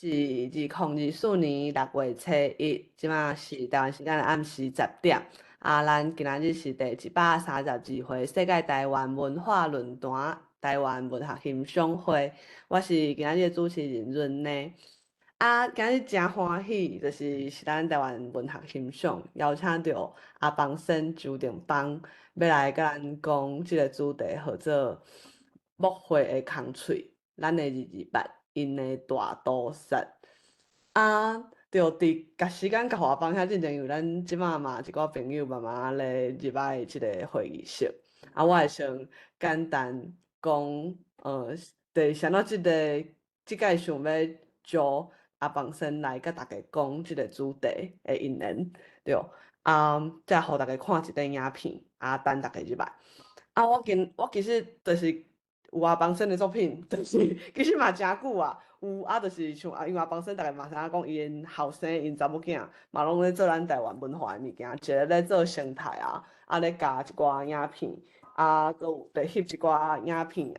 是2024年6月初1，即马是台湾时间的暗时10点。咱今仔日是第132回世界台湾文化论坛台湾文学欣赏会，我是今仔日的主持人润呢。今日真欢喜，就是咱台湾文学欣赏邀请到阿邦生周定邦，要来甲咱讲即个主题，叫做木花的空喙，咱的228，因的大都市。就伫甲时间甲互放遐进前，因为咱即马嘛一寡朋友慢慢咧入来即个会议室。我会先简单讲，第想到即届想要招阿邦生来甲大家讲即个主题的因缘，对，再互大家看一段影片，等大家入来。我其实就是有阿邦生的作品，就是其实嘛真久啊。有就是像因为阿邦生，大家嘛知影讲，伊因后生、因查某囝嘛拢咧做咱台湾文化的物件，一个咧做生态咧加一寡影片，佮有伫翕一寡影片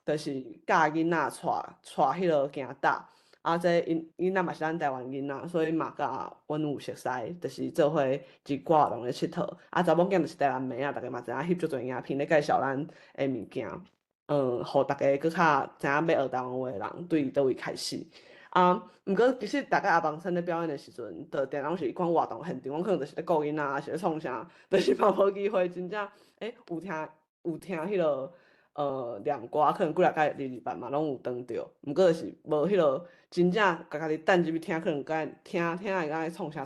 就是教囡仔带迄落行搭。这囡仔嘛是咱台湾囡仔，所以嘛甲阮有熟悉，就是做伙一寡活动咧佚佗。查某囝就是台湾妹大家嘛知影翕足侪影片咧介绍咱的物件。互大家搁较知影要学台湾话的人对倒位开始。毋过其实大概阿邦生咧表演的时阵，就定拢是款活动现场，阮可能就是咧顾囡仔，是咧创啥，就是嘛无机会真正有听迄落念歌，可能几若届228嘛拢有当着，毋过就是无迄落真正家己等入去听，可能甲听会甲创啥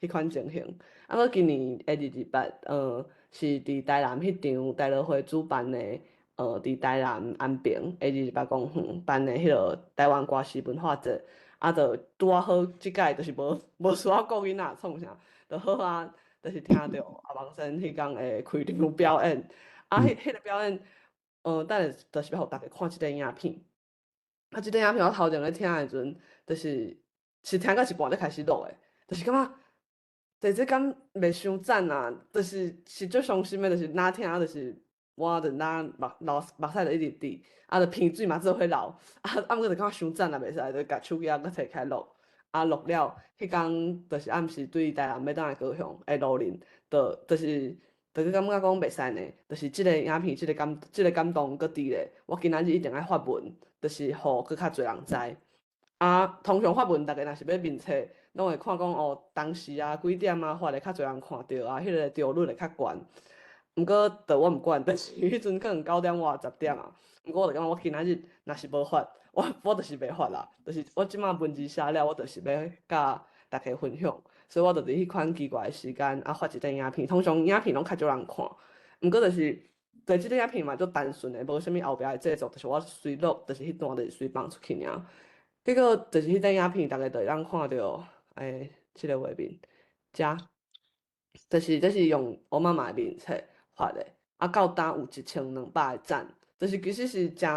迄款情形。过今年的228，是伫台南迄场台乐会主办的。伫台南安平228公园办的迄落台湾歌诗文化节，就拄啊好即届就是无需要顾囡仔创啥，就好就是听着阿邦生迄天的开场表演。迄个表演，等下就是要互大家看即个影片。即个影片我头前咧听的时阵，就是听到一半才开始录的，就是感觉第这感袂伤赞啊，就是最伤心的，就是哪听就是。我就哪目屎就一直滴，就鼻水嘛做伙流，毋过就感觉伤赞也袂使，就甲手机搁摕起来录，录了，迄天就是暗时对台南要倒来高雄的路人，就是感觉讲袂使呢，就是即个影片，即个感动搁伫咧，我今仔日一定爱发文，就是互搁较侪人知。通常发文，大家若是要面册，拢会看讲当时几点发咧较侪人看到迄个着率会较悬。毋过，我毋管，就是迄阵可能9点外10点毋过我就感觉我今仔日若是无发，我就是袂发啦。就是我即马文字写了，我就是要甲大家分享，所以我就伫迄款奇怪的时间发一段影片。通常影片拢较少人看，毋过就是即个影片嘛，足单纯的，无啥物后壁的制作，就是我随录，就是迄段就是随放出去尔。结果就是迄段影片，大家就会当看到，即个画面，这是用我妈妈的面册。发的到当有1200个赞，就是其实是真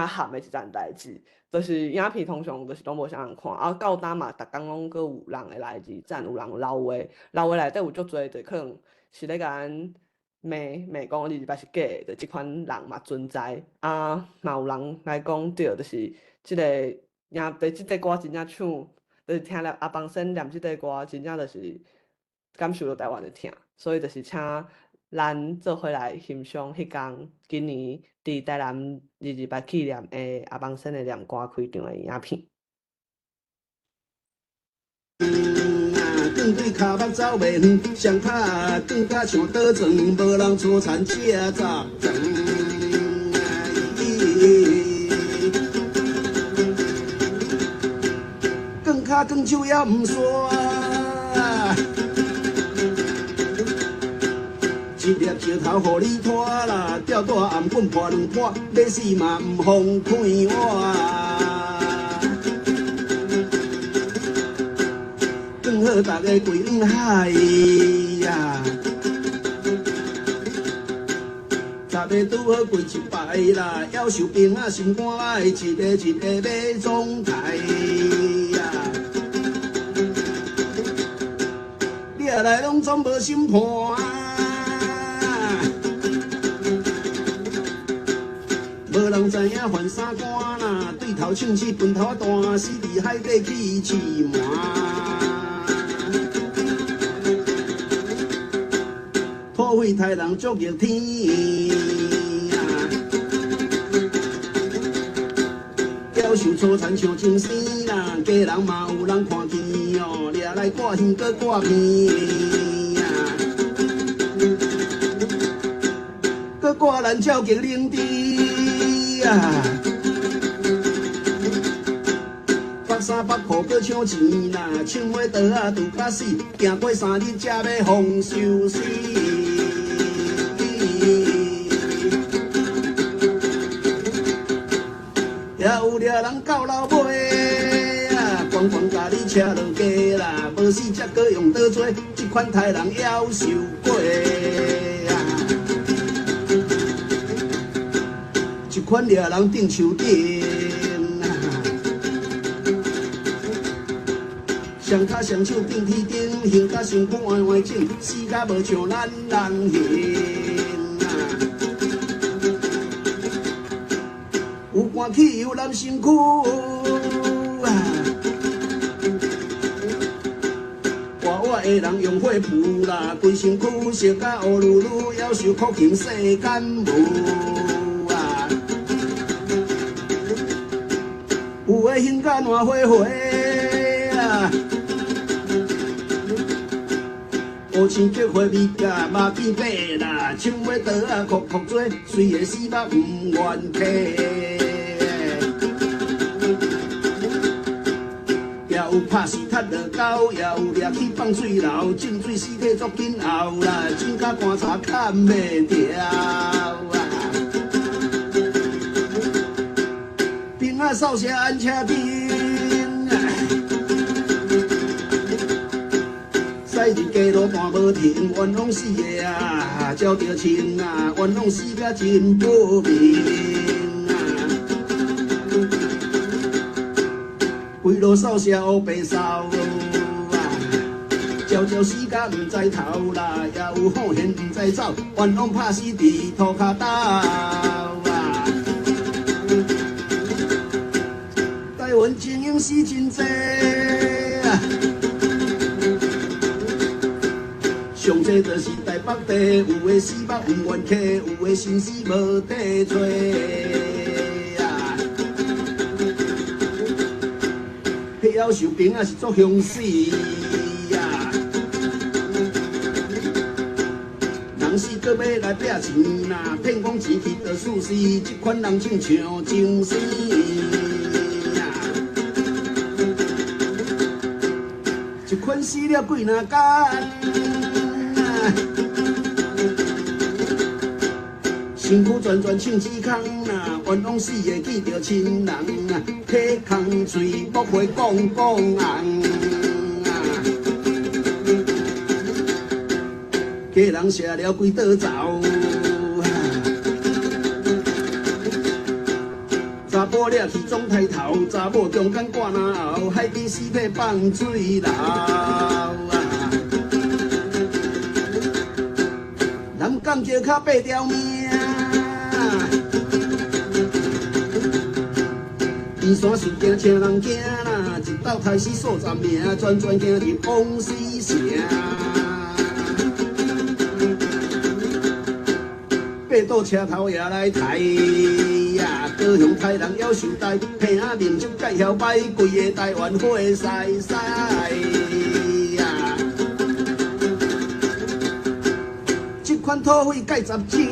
含的一件代志。就是影片通常就是拢无啥人看，到当嘛，逐工拢搁有人会来赞，有人留话，留话内底有足侪，就可能是咧甲咱骂讲228是假的，就即款人嘛存在。嘛有人来讲对，就是即个歌真正唱，就是听了阿邦生念即个歌，真正就是感受到台湾的疼，所以就是请。咱做伙来欣赏迄天今年伫台南228纪念的阿邦生的念歌开场的影片。光对骹目走袂远，双脚光甲像倒装，无人粗残吃杂长。光脚光手也毋煞。一粒石头，互你拖啦，吊带暗棍破两破，要死嘛毋放开我。更好大家归拢海呀，昨日拄好过一摆啦，夭寿兵仔心肝歹，一个一个要总台呀。你啊来拢总无心看。无人知影犯啥官啦，对水头唱起分头大，死伫海底去饲鳗。土匪杀人足热天啊，夭寿粗残像精生啦，家人嘛有人看见哦，掠来挂耳搁挂片啊，搁挂咱照极冷滴啊。北衫北裤搁抢钱啦，唱花刀啊拄甲死，行过3日才要丰收死。也有掠人到老尾啊，光光甲你车落街啦，无死才搁用倒做，这款杀人夭寿过啊，这款掠人顶树顶。双脚双手顶天顶，胸甲身躯歪歪整，死甲无像咱人形啊！有肝气有男身躯啊！活活的人用火扑啦，规身躯烧甲乌噜噜，夭寿苦尽世间无啊！有的胸甲烂花花啊！乌青结花味甲嘛变白啦，唱尾刀啊哭哭做，虽会死目毋愿客。也有拍死踢落狗，也有掠去放水流，浸水尸体足紧后啦，真甲棺柴砍袂掉啊！兵啊扫射安车兵。驶入街路半无停，冤枉死的啊，照着亲啊，冤枉死甲真不明啊。规路扫射黑白扫啊，照照死甲毋知头啦，也有好现毋知走，冤枉拍死伫涂骹斗啊。台湾精英死真济啊！上济就是台北地，有的死目毋愿客，有的心死无地找啊。迄夭寿兵啊是足凶死啊，人死搁要来拼钱啦，骗讲钱去就死死，这款人亲像精神啊。一款死了几若天。身躯转转唱只空啊，冤枉死的见着亲人啊，体空嘴莫会讲红啊，家人射了规倒走啊，查甫掠去总抬头，查某中间挂那后，海边尸体放水流啊。人讲叫较八条命，边山事件请人惊啦，一斗杀死数十名，全行入往死城。八堵车头也来抬呀，高雄杀人夭寿台，平啊民众介晓摆，规个台湾火晒晒。款土匪介十情，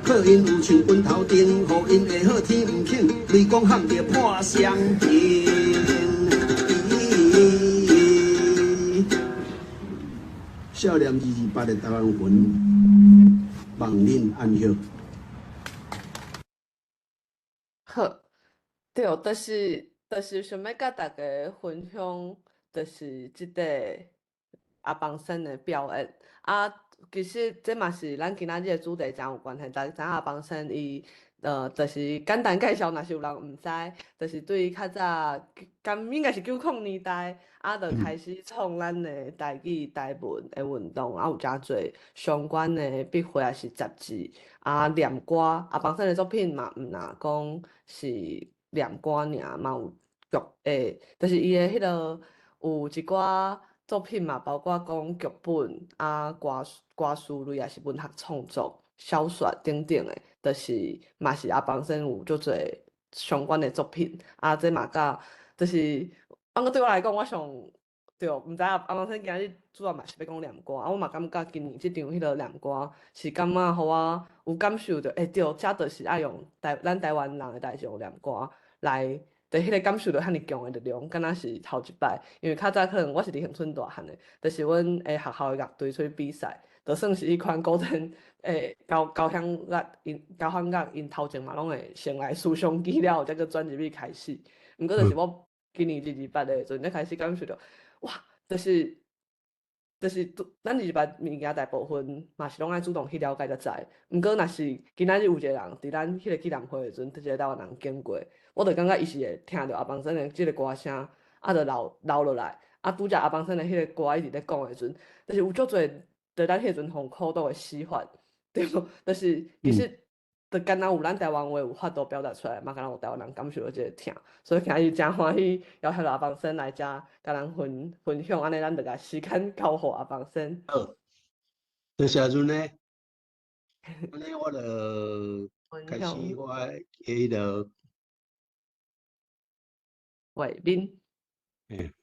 靠因有唱拳头顶，互因会好天毋肯，雷公喊着破相平。少年228的台湾魂，望恁安息。好，对，就是想要甲大家分享。就是即个阿邦生的表演啊，其实这嘛是咱今仔日的主题真有关系，知影邦生伊就是简单介绍，若是有人毋知，就是对较早，应该是90年代，就开始创咱的台语台文的运动，有诚侪相关的笔会也是杂志，念歌，邦生的作品嘛，毋若讲是念歌尔，嘛有剧诶，就是伊的迄个有一寡作品嘛，包括讲剧本歌词类，也是文学创作、小说等等的，就是嘛是邦生有足侪相关的作品，这嘛甲就是对我来讲，我上对，毋知邦生今日主要嘛是要讲念歌，我嘛感觉今年即场迄个念歌是感觉互我有感受着，对，遮就是爱用咱台湾人的代志用念歌来。对，迄个感受着遐尼强的力量，敢若是头一摆。因为较早可能我是伫恒春大汉的，就是阮学校的乐队出去比赛，就算是迄款古典交响乐，因头前嘛拢会先来思想资料，才个转入去开始。毋过就是我今年2028的时阵，才开始感受着，哇，就是咱2028物件大部分嘛是拢爱主动去了解才知。毋过若是今仔日有一个人伫咱迄个纪念会的时阵，一个台湾人经过，我就感觉伊是会听着邦生的即个歌声，就留落来。拄则邦生的迄个歌一直咧讲的时阵，就是有足侪在咱迄阵互苦恼的死法，对无？就是其实。就敢若有咱台湾话有法度表达出来，嘛敢若有台湾人感受到即个听，所以今日真欢喜邀请到邦生来遮，甲咱分享，安尼咱就甲时间交互邦生。好，多谢阮呢，安尼我就开始我迄个画面。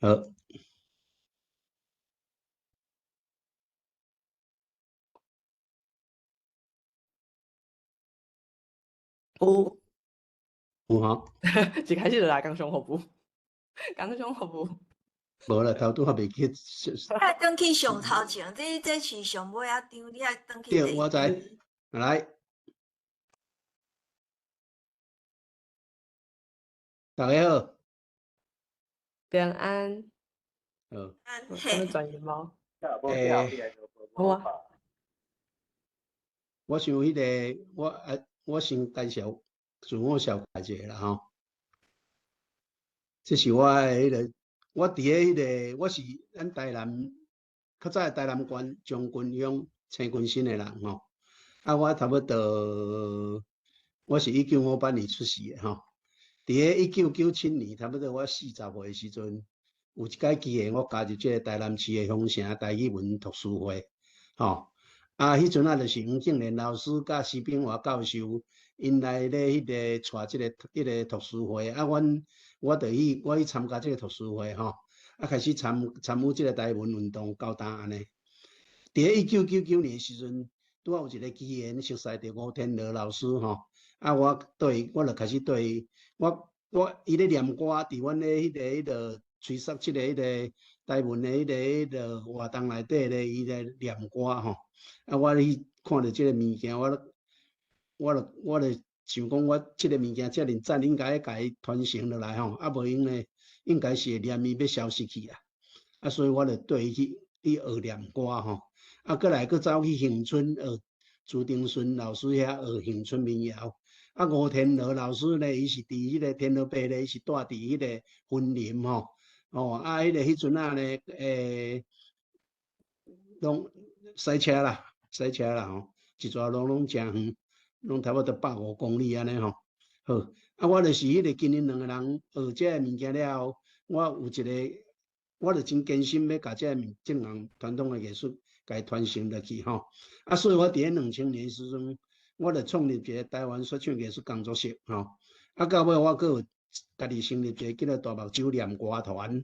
好。有，有吼，一开始就来工商服务，工商服务。无啦，头拄还袂去。爱转去上头前，这是上尾啊张，你爱转去对，我知。来，大家好。平安。好。安尼专业猫。好啊。我想迄个，我先介绍自我介绍一下啦吼。这是我迄个，我伫迄个，我是咱台南较早台南县将军乡青群新的人吼。我差不多，我是1958年出世的吼。伫个1997年，差不多我40岁的时阵，有一届机会，我加入这个台南市的乡城台语文读书会，吼。迄阵就是黄敬莲老师甲施炳华教授，因来咧迄个带即个读书会，我去参加即个读书会吼，开始参与即个台文运动到当安尼。伫1999年时阵，拄好有一个机缘熟悉着吴天乐老师吼，我就开始对伊咧念歌，伫阮咧迄个吹哨即个台文的迄个活动内底咧，伊咧念歌吼。我去看到即个物件，我就想讲，我即个物件遮尔赞，应该甲伊传承落来吼，无用咧，应该是会念伊要消失去啊。所以我就对伊去学念歌吼，过来走去恒春学朱丁顺老师遐学恒春民谣。吴天乐老师咧，伊是伫迄个天乐碑咧，伊是住伫迄个婚林吼，迄个迄阵咧，拢塞车啦吼，一条路拢真远，拢差不多150公里安尼吼。好，我就是迄个今年2个人学这个物件了后，我就真坚心要甲这项传统的艺术，甲伊传承落去吼。所以我伫2000年时阵，我就创立一个台湾说唱艺术工作室吼。到尾我阁有家己成立一个叫做大目睭念歌团。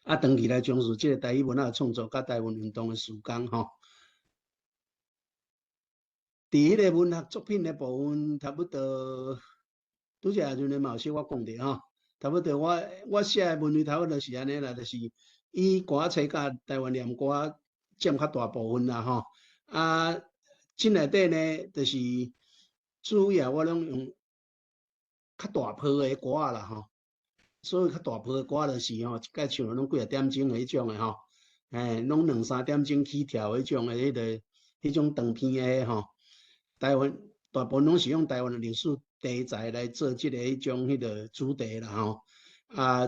长期来从事即个台语文化创作甲台湾运动的事工吼。伫迄个文学作品的部分，差不多拄则阵的嘛有小我讲着吼，差不多我写的文类差不多是安尼啦，就是以歌仔甲台湾念歌占较大部分啦吼。这内底呢，就是主要我拢用较大坡的歌啦吼。所以较大坡的歌就是吼，一届唱拢几啊点钟的迄种的吼。拢2、3点钟起跳迄种诶，迄种长片诶吼。台湾大部分拢是用台湾诶历史题材来做即个迄种迄个主题啦吼。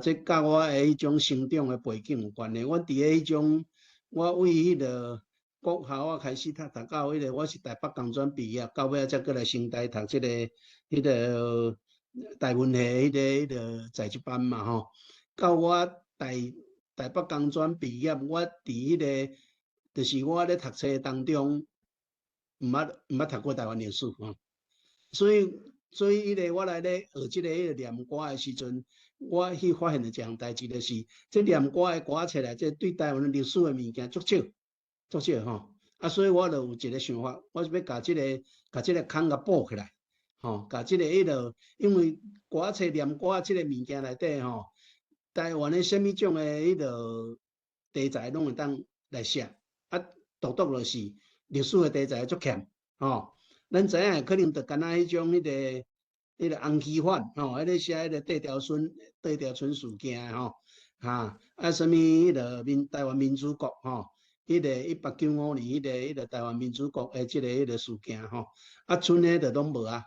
这甲我诶迄种成长诶背景有关系。我伫迄种，我为迄个国校我开始读到迄个，我是台北工专毕业，到尾才过来成大读即个迄个台文系迄个在职班嘛吼。到我台北工专毕业，我伫迄个，就是我咧读册当中，毋捌读过台湾历史吼。所以迄个我来咧学即个迄个念歌诶时阵，我去发现一项代志，就是即念歌诶歌册内，即对台湾历史诶物件足少吼。所以我就有一个想法，我是要甲即个坑甲补起来，吼，甲即个迄个，因为歌册念歌即个物件内底吼，台湾诶什物种诶迄个题材拢会当来写，独就是历史诶题材足欠，吼。咱知影可能就敢若迄种迄个红旗反吼，迄个写迄个地条村事件吼，什么迄个台湾民主国吼，迄个1895年迄个台湾民主国诶，即个迄个事件吼，剩诶就拢无啊，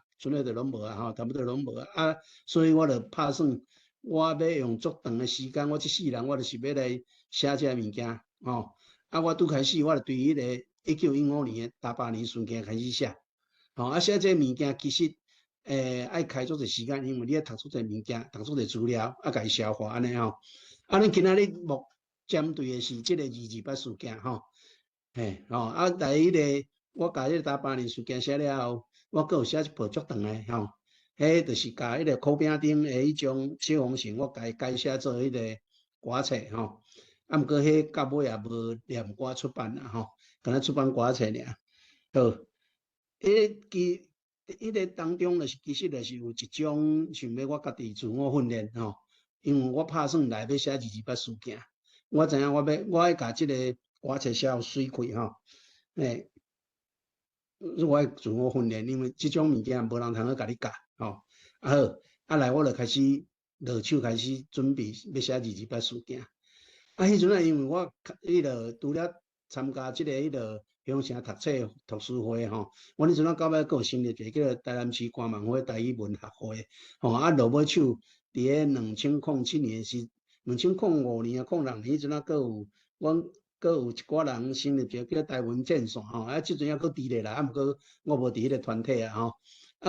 吼，差不多拢无啊。所以我就打算，我要用足长诶时间，我这世人我就是要来写这物件吼。我拄开始我就对迄个1915年诶大巴黎事件开始写。写这物件其实，爱开足侪时间，因为你要读出侪物件，读出侪资料，甲伊消化安尼吼。咱今仔日针对的是即个228事件吼，来迄个我甲迄个大巴黎事件写了后，我阁有写一部足长诶吼，迄就是甲迄个苦饼顶诶迄种小红绳，我甲伊改写做迄个歌册吼。毋过迄到尾也无念歌出版啦吼，敢若出版歌册尔。好。迄个当中就是其实就是有一种想要我家己自我训练吼，因为我打算来要写228事件，我知影我爱甲即个歌册写有水开吼，我爱自我训练，因为即种物件无人通去甲你教吼。好，来我就开始落手开始准备要写228事件。迄阵因为我迄个除了参加即个迄个乡城读册读书会吼，我迄阵到尾阁有成立一个叫做台南市歌盲会台语文学会吼，落尾手伫个2007年是2005年啊06年迄阵阁有阁有一寡人成立一个叫台湾战线吼，即阵还阁伫咧啦，毋过我无伫迄个团体啊吼。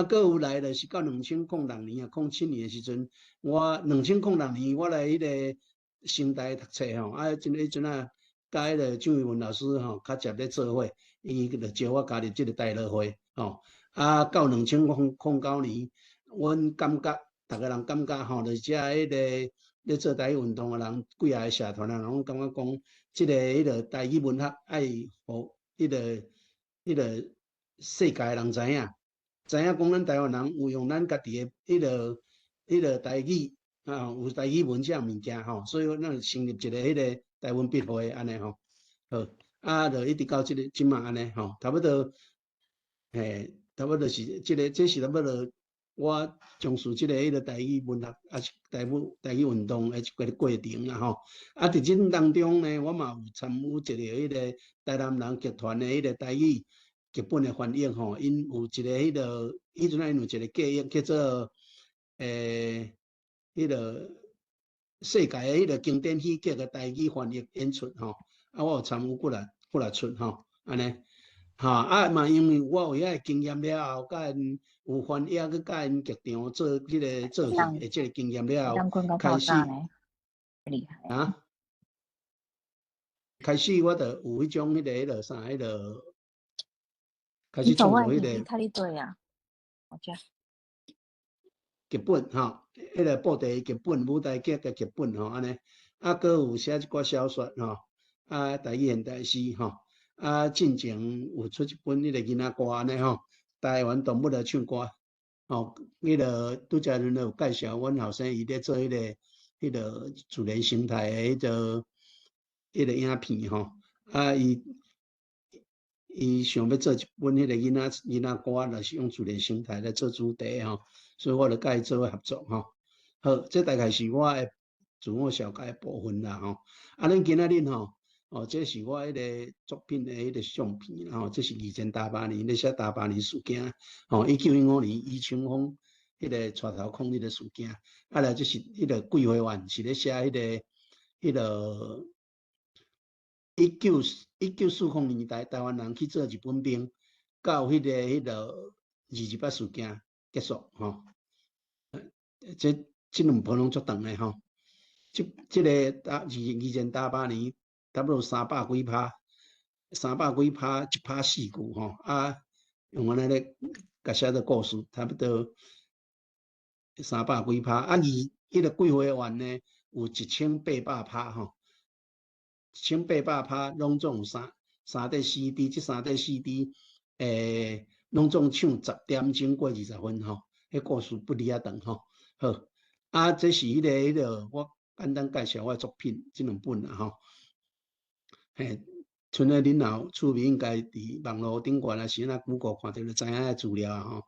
阁有来就是到2006年啊07年诶时阵，我2006年我来迄个成大读册吼，迄阵啊，甲迄个蒋玉文老师吼，较接咧做伙，伊就招我加入即个大乐会吼。到2009年，阮感觉逐个人感觉吼，就是遮迄个咧做台语运动诶人，几下个社团啊，拢感觉讲，即个迄个台语文学爱互迄个世界人知影讲咱台湾人有用咱家己诶迄个台语。有台语文这物件吼，所以咱成立一个迄个台湾笔会安尼吼，好，就一直到即马安尼吼，差不多，差不多是这是差不多我从事即个迄个台语文学是台语运动诶一个过程啦吼。伫即当中呢，我嘛有参与一个迄个台南人剧团诶迄个台语剧本诶翻译吼，因有一个迄个迄阵因有一个计划叫做迄个世界迄个经典喜剧嘅台语翻译演出吼，我有参与过来出吼，安尼，嘛因为我有遐经验了后，甲因有翻译去甲因剧场做迄个做戏的即个经验了后，开始厉害开始我就有迄种迄个啥迄个开始创作迄个。睇你对啊，我知。剧本吼，迄个布袋剧本、舞台剧嘅剧本吼，安尼，阁有写一寡小说吼，台语现代诗吼，进前有出一本迄个囡仔歌安尼吼，台湾动物的唱歌吼，迄个拄则恁有介绍，阮后生伊咧做迄个自然生态诶迄个影片吼，伊想要做一本迄个囡仔歌，就是用自然生态来做主题吼。所以我就甲伊做伙合作吼。好，这大概是我诶自我小解部分啦吼。咱今仔日吼，哦，这是我迄个作品的迄个相片，这是2018年咧写18年事件，1915年余清风迄个带头抗日的事件，来这是迄个桂花园是咧写迄个1940年代台湾人去做日本兵，到迄个28事件结束这两波拢足长的这个2018年差不多300几趴，1%死句用安尼咧甲写的故事，差不多300几趴，迄个桂花园呢有1800%1800%拢总有3D CD， 这3D CD 拢总唱10点钟过20分迄故事不离啊长好，这是迄个我简单介绍我的作品，这两本剩下恁若趣味应该伫网络顶悬啊，是那Google看到就知影资料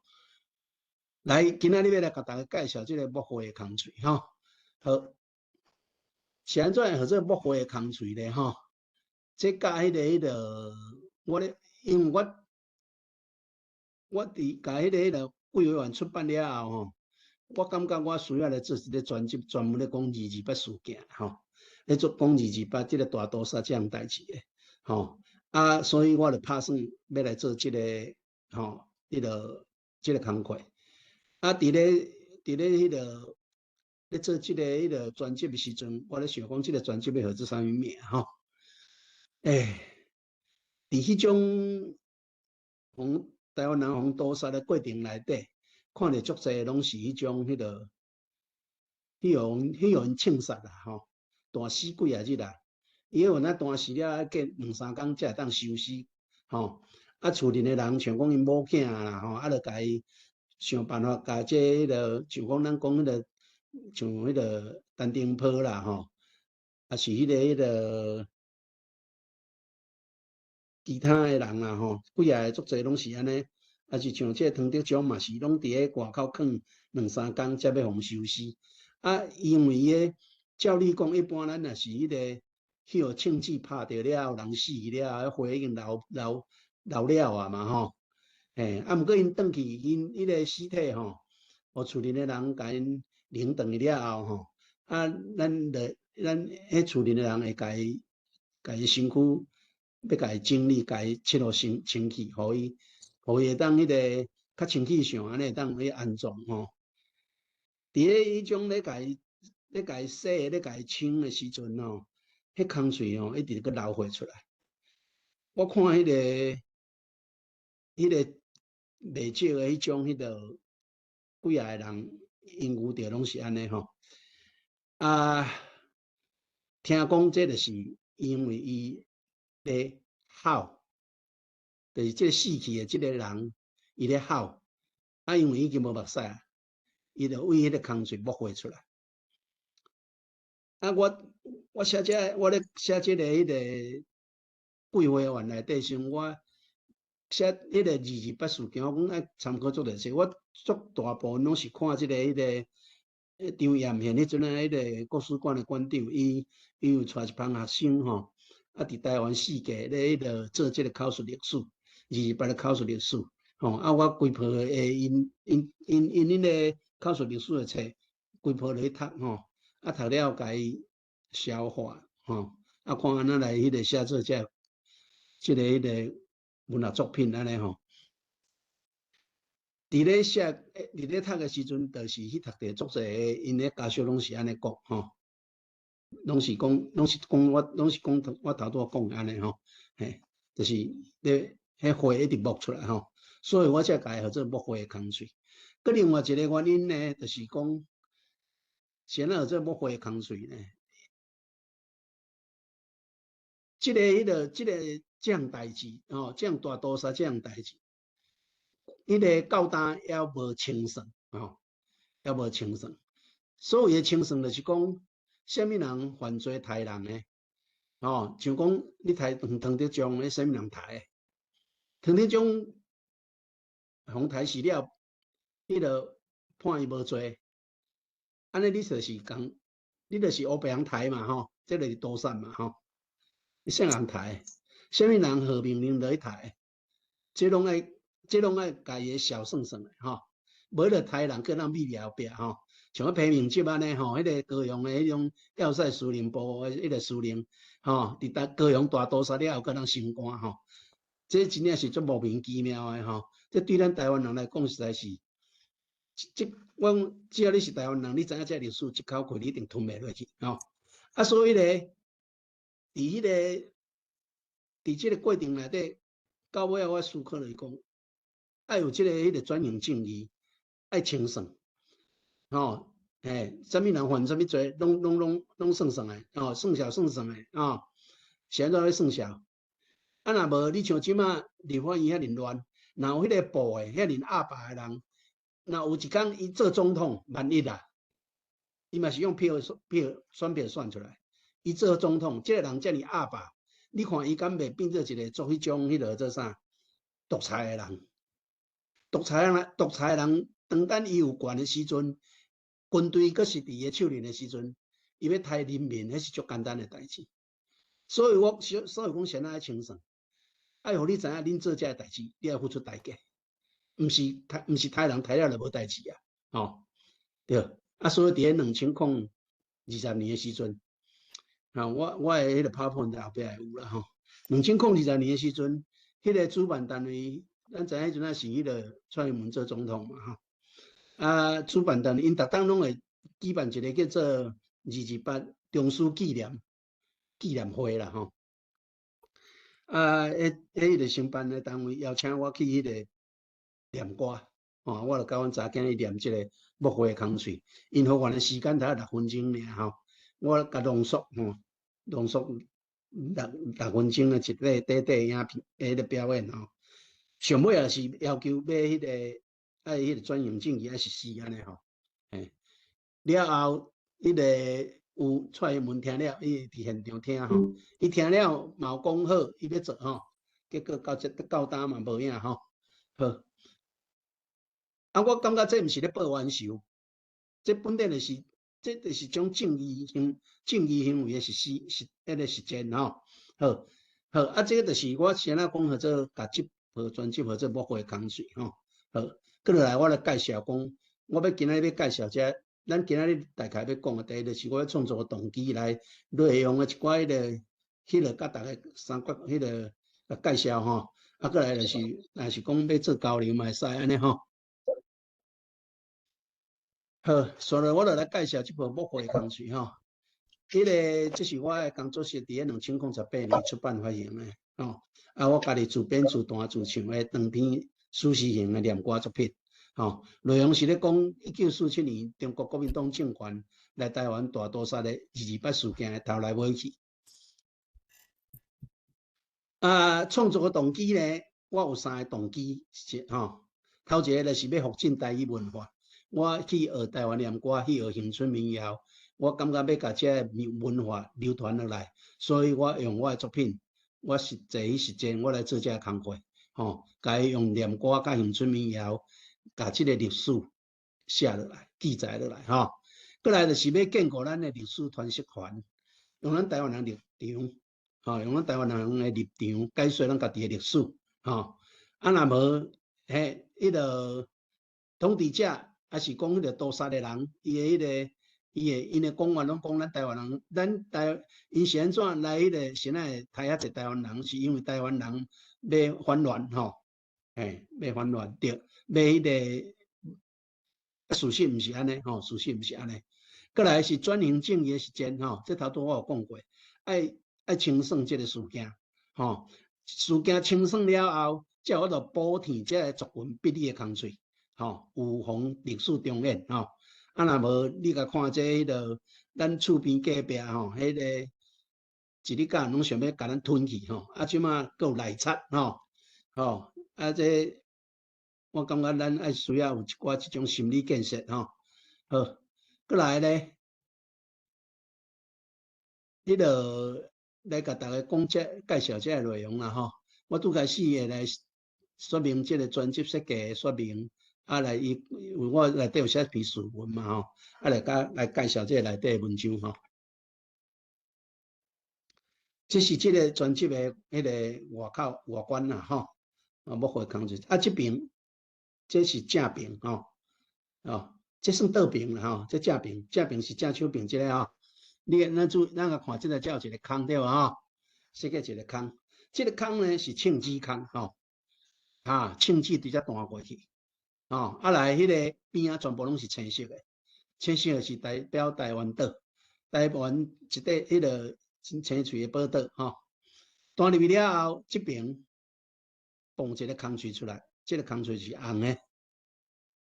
来，今仔日要来甲大家介绍这个木花的空嘴好，是安怎会做木花的空嘴咧这甲迄个我咧，因为我伫甲迄个桂花园出版了后我感觉我需要来做一个专辑，专门咧讲228事件咧做讲228这个大屠杀这样代志的所以我就打算要来做这个这个工课伫咧迄个咧做这个迄个专辑的时阵，我咧想讲这个专辑要号做啥物名伫迄种台湾人防屠杀的过程内底，看着足侪拢是迄种迄个人枪杀啦大死几啊日啦，伊有那大死了，过2-3天才会当收尸厝里的人像讲因某囝啦就甲伊想办法甲这个像讲咱讲迄个像迄个单丁坡啦是迄个其他的人啦几啊个足侪拢是安尼，是像这个唐德宗嘛是拢伫咧外口囥2-3天才要互收尸因为伊的照理讲，一般咱若是迄个迄枪支拍着了，人死了，花已经流了啊嘛毋过因转去因迄个尸体互厝里的人甲因领转去了后咱迄厝里的人会甲伊身躯要甲伊整理，甲伊切互清气，互伊会当迄个较清气上安尼会当去安葬伫咧迄种咧甲伊洗、咧甲伊清的时阵迄空嘴一直个流血出来。我看迄个袂少的迄种迄个几啊个人因遇着拢是安尼听讲这就是因为伊咧吼，就是这死去的这个人伊咧吼因为已经无目屎伊就为迄个空嘴抹血出来我写我咧写这个迄个桂花园内底时，我写迄个228事件，我讲爱参考足侪些，我足大部分拢是看这个迄个张彦宪迄阵迄个国史馆的馆长，伊有带一帮学生伫台湾四界咧迄个做这个考述历史，228的考述历史我规批的因迄个考述历史的册，规批落去读读了甲伊消化看安怎来迄个写做这个迄个文学作品安尼伫咧写伫咧读的时阵，就是去读着足侪因咧家属拢是安尼讲拢是讲我头拄讲安尼就是咧迄花一直冒出来所以我才甲伊号做木花的空嘴。佮另外一个原因呢，就是讲先号做木花的空嘴呢，这个这样代志这样大屠杀这样代志，迄个到单还无清算还无清算，所谓的清算就是讲，什么人犯罪杀人的像讲你杀唐德宗，你什么人杀的？唐德宗互杀死了，你就判伊无罪，安尼你就是讲，你就是乌白人杀嘛这就是屠杀嘛谁人抬？什么人下命令来抬？这拢爱家己小算算的吼，无就抬人叫人秘后壁吼。像我批评即安尼吼，迄个高雄的迄种要塞司令部的迄个司令吼，伫高雄大屠杀了后，甲人升官吼，这真正是足莫名其妙的吼。这对咱台湾人来讲，实在是，我只要你是台湾人，你知影这历史一口气你一定吞袂落去吼。啊，所以咧，伫这个过程内底，到尾我思考来讲，爱有这个迄个转型正义，爱清算，吼，什么人犯什么罪，拢算算的，哦，算小算算的，哦，现在咧算小。啊，若无你像即马立法院遐尼乱，若有迄个部的遐尼阿爸的人，若有一天伊做总统，万一啊，伊嘛是用选票选出来，伊做总统，这个人遮尼阿爸，你看伊敢袂变做一个做迄种迄落做啥独裁的人？独裁的人，当等伊有权的时阵，军队阁是伫伊手里的时阵，伊要杀人民，迄是足简单的代志。所以讲先爱清算。爱互你知影，恁做这代志，你要付出代价，毋是杀人杀了就无代志啊，吼，对。啊，所以伫2020年的时阵，啊，我的迄个拍片在后壁有啦吼。2020年的时阵，迄个主办单位，咱知影迄阵啊是迄个蔡英文做总统嘛吼。啊，主办单位因逐当拢会举办一个叫做228中枢纪念会啦吼。啊，迄个承办的单位邀请我去迄个念歌，吼，我就甲阮查囝去念即个木花的空嘴，因互阮的时间才6分钟尔吼，我甲浓缩6分钟的一个短影片，迄个表演吼，上尾也是要求要迄个爱迄个转型正义爱实施安尼吼，了后迄个。有蔡英文听了，伊伫现场听吼，伊听了嘛有讲好，伊要做吼，结果到单嘛无影吼，好。啊，我感觉这毋是咧报冤仇，这本来就是种正义行为的实施，迄个实践吼。好，啊，这个就是我先仔讲叫做甲专辑或者幕后工序吼。好，过来我来介绍讲，我要今仔要介绍这。咱今仔日大概要讲的第一就是我要创作的动机来内容的一寡迄个甲大家三角迄个介绍吼，啊，过来就是若是讲要做交流嘛会使安尼吼。好，所以我就来介绍这部幕后的工序吼。迄个这是我的工作室伫2018年出版发行的吼，啊，我家己自编自弹自唱的长篇史诗型的念歌作品。吼，内容是咧讲1947年中国国民党政权来台湾大屠杀的228事件的头来尾去。啊，创作的动机呢，我有3个动机是吼。头一个就是要复振台语文化，我去学台湾念歌，去学乡村民谣，我感觉要甲这文化流传落来，所以我用我的作品，我坐去实践，我来做这工作，吼，甲伊用念歌甲乡村民谣。把这个历史写落来、记载落来，吼。过来就是要建构咱的历史传承环，用咱台湾人立场，吼，用咱台湾人的立场解说咱家己的历史，吼。啊，若无迄个统治者，还是讲迄个屠杀的人，因的讲法拢讲咱台湾人，因是安怎来迄个现在台下一台湾人，是因为台湾人要反乱，吼，要反乱对。要迄个事实毋是安尼吼，事实毋是安尼。过来是转型正义的实践吼，这头拄我有讲过，爱清算这个事件吼，事件清算了后，才有法度补填这个族群不利的空隙吼，有妨历史重演吼。啊，若无你甲看这迄个咱厝边隔壁吼，迄个一日间拢想要甲咱吞去吼，啊，即马佫有内贼吼，啊这。我感觉咱爱需要有一寡这种心理建设吼。好，过来咧，你著来甲大家讲介绍这个内容啦吼。我拄开始会来说明这个专辑设计的说明，啊来我内底有写篇序文嘛吼，啊来介绍这个内底的文章吼。这是这个专辑的迄个外观啦，吼，啊，木花工具。啊，这边这是正边，吼，哦，这算倒边啦，吼，这正边，正边是正手边这个吼。咱个看这个，才有一个坑对吧？吼，设计一个坑，这个坑呢是称子坑，吼，啊，称子直接弹过去，哦，啊来迄个边啊全部拢是青色的，青色的是代表台湾岛，台湾一块迄个真青翠的宝岛，吼，弹入去了后，这边蹦一个空喙出来，这个空喙是红的，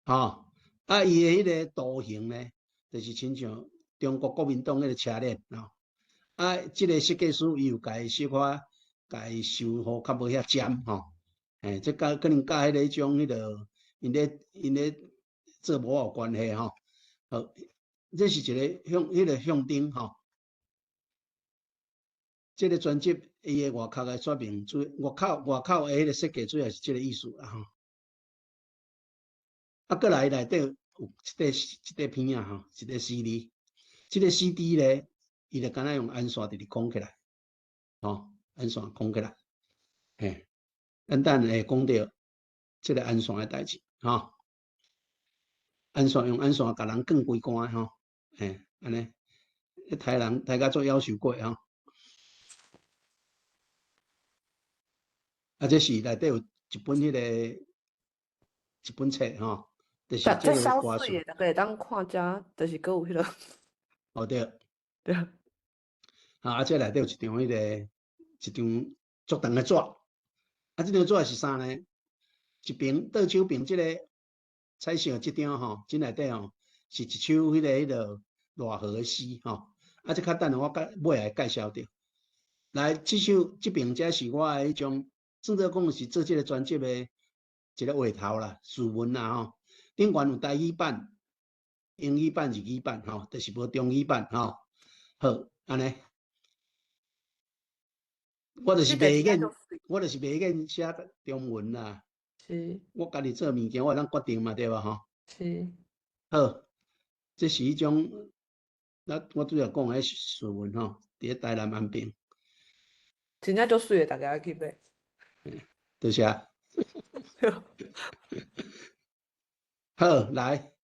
吼，啊，伊的迄个图形呢，就是亲像中国国民党迄个车链，吼。啊，这个设计师伊有家小可，家收好较无遐尖吼，这可能甲迄个种迄个因咧做无有关系吼，好，这是一个迄个象征吼，这个专辑伊的外壳的说明，外口的迄个设计主要是这个意思啦吼，啊，过来内底有一块片啊吼，一个 CD， 这个 CD 咧。伊就敢若用按线直直框起来，吼，按线框起来，嘿，咱等会讲到这个按线的代志，吼，按线用按线甲人更规管，吼，嘿，安尼，大家做要求过，吼，啊，这是内底有一本迄个一本册，吼，就是这个歌词，大家会当看遮，就是阁有迄个，哦对，对。啊，这内底有一张迄个足长的纸，啊，这张纸是啥呢？一边倒手边这个彩色这张吼，这内底吼是一首迄个偌河的诗吼，啊，这较等我尾来介绍着。来，这边才是我的迄种，算做讲是做这个专辑的一个画头啦，序文啦吼。顶悬有台语版、英语版、日语版吼，就是无中语版吼。好，安尼。我就是袂瘾写中文啦。是。我家己做物件，我当决定嘛，对吧？吼。是。好，这是一种，我拄则讲诶序文吼，伫台南安平。真正足水诶，大家去买。多谢。好，来，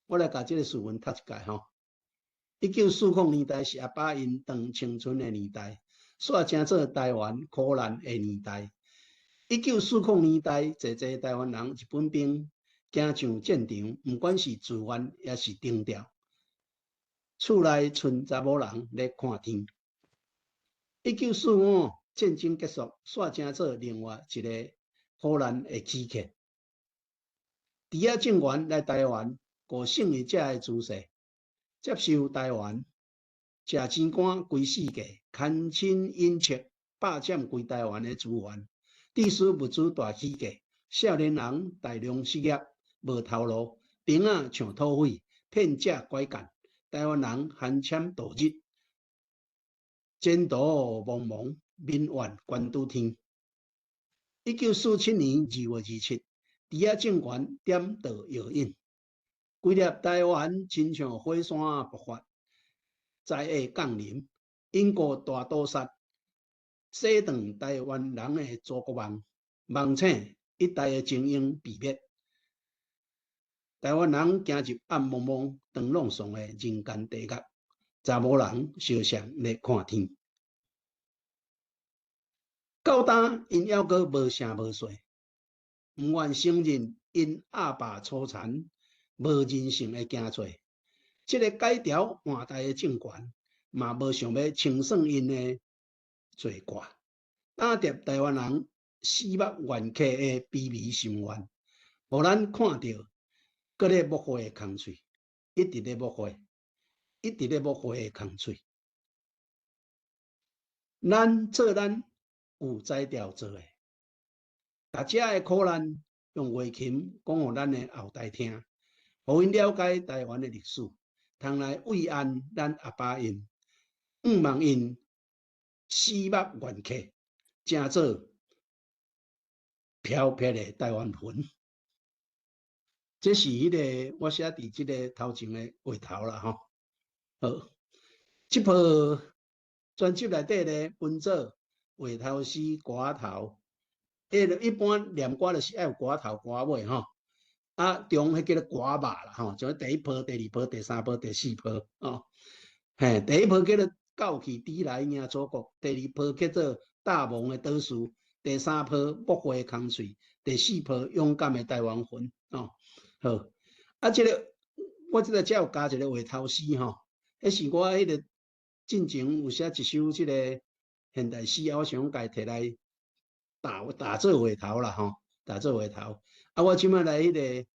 我来甲这个序文读一下吼。1940年代是阿爸因长青春诶年代。煞正做台湾苦难的年代。1940年代，侪台湾人日本兵行上战场，不管是自愿也是定调，厝内剩查某人咧看天。1945战争结束，煞正做另外一个苦难的时刻。除啊政员来台湾，过剩余者的姿势，接受台湾。食钱干规世界，牵亲引戚，霸占规台湾的资源，致使物资大起价，少年人大量失业，无头路，兵仔像土匪，骗者拐干，台湾人寒签度日，前途茫茫，民怨关拄天。1947年2月27，除啊政权点到药引，规粒台湾亲像火山爆发。灾厄降临，英国大屠杀，洗断台湾人的祖国梦，梦醒一代的精英被灭。台湾人行入暗蒙蒙、长浪上的人间地狱，查某人烧伤咧看天。到当因还阁无声无息，毋愿承认因阿爸粗残、无人性的行做。这个改朝换代的政权，嘛无想要清算因的罪过，打跌台湾人死目冤客的卑微心愿，互咱看到各个木花的空喙，一直咧木花，一直咧木花的空喙。咱做咱有才调做的，大家的苦难用乐琴讲互咱的后代听，互因了解台湾的历史。通来慰安咱阿爸因，毋望因死目冤客，正做飘撇的台湾魂。这是迄个我写伫即个头前的画头啦，吼。好，这部专辑内底咧分做话头诗、歌头。一般念歌就是要有歌头、歌尾吼。啊，中迄叫做歌码啦吼，就第一波、第二波、第三波、第四波哦。嘿，第一波叫做高起低来迎祖国，第二波叫做大梦的倒数，第三波木花空碎，第四波勇敢的台湾魂哦。好，啊，这个我这个才有加一个话头诗吼，迄是我迄个进前有写一首这个现代诗，我想家摕来打做话头啦吼，打做话头。啊，我即摆来迄个，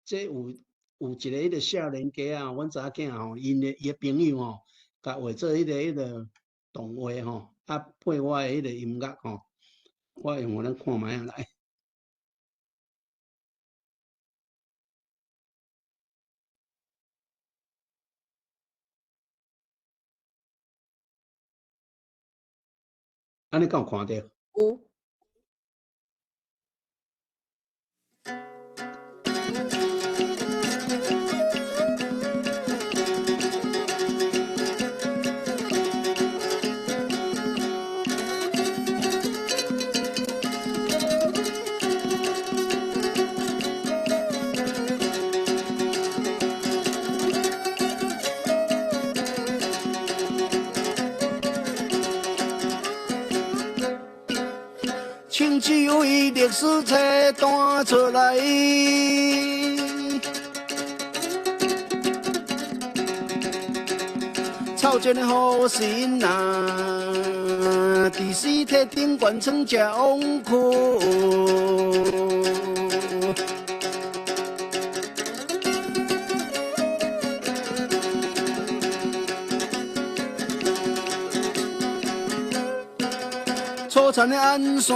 这有一个迄个少年家啊，阮查囝吼，伊的朋友吼，甲画做迄个动画吼，啊配我的迄个音乐吼，我用我咱看卖啊来。安尼敢有看到？有。清只为历史册弹出来，草前的好心呐，第四铁顶关村吃王苦。粗残的暗线，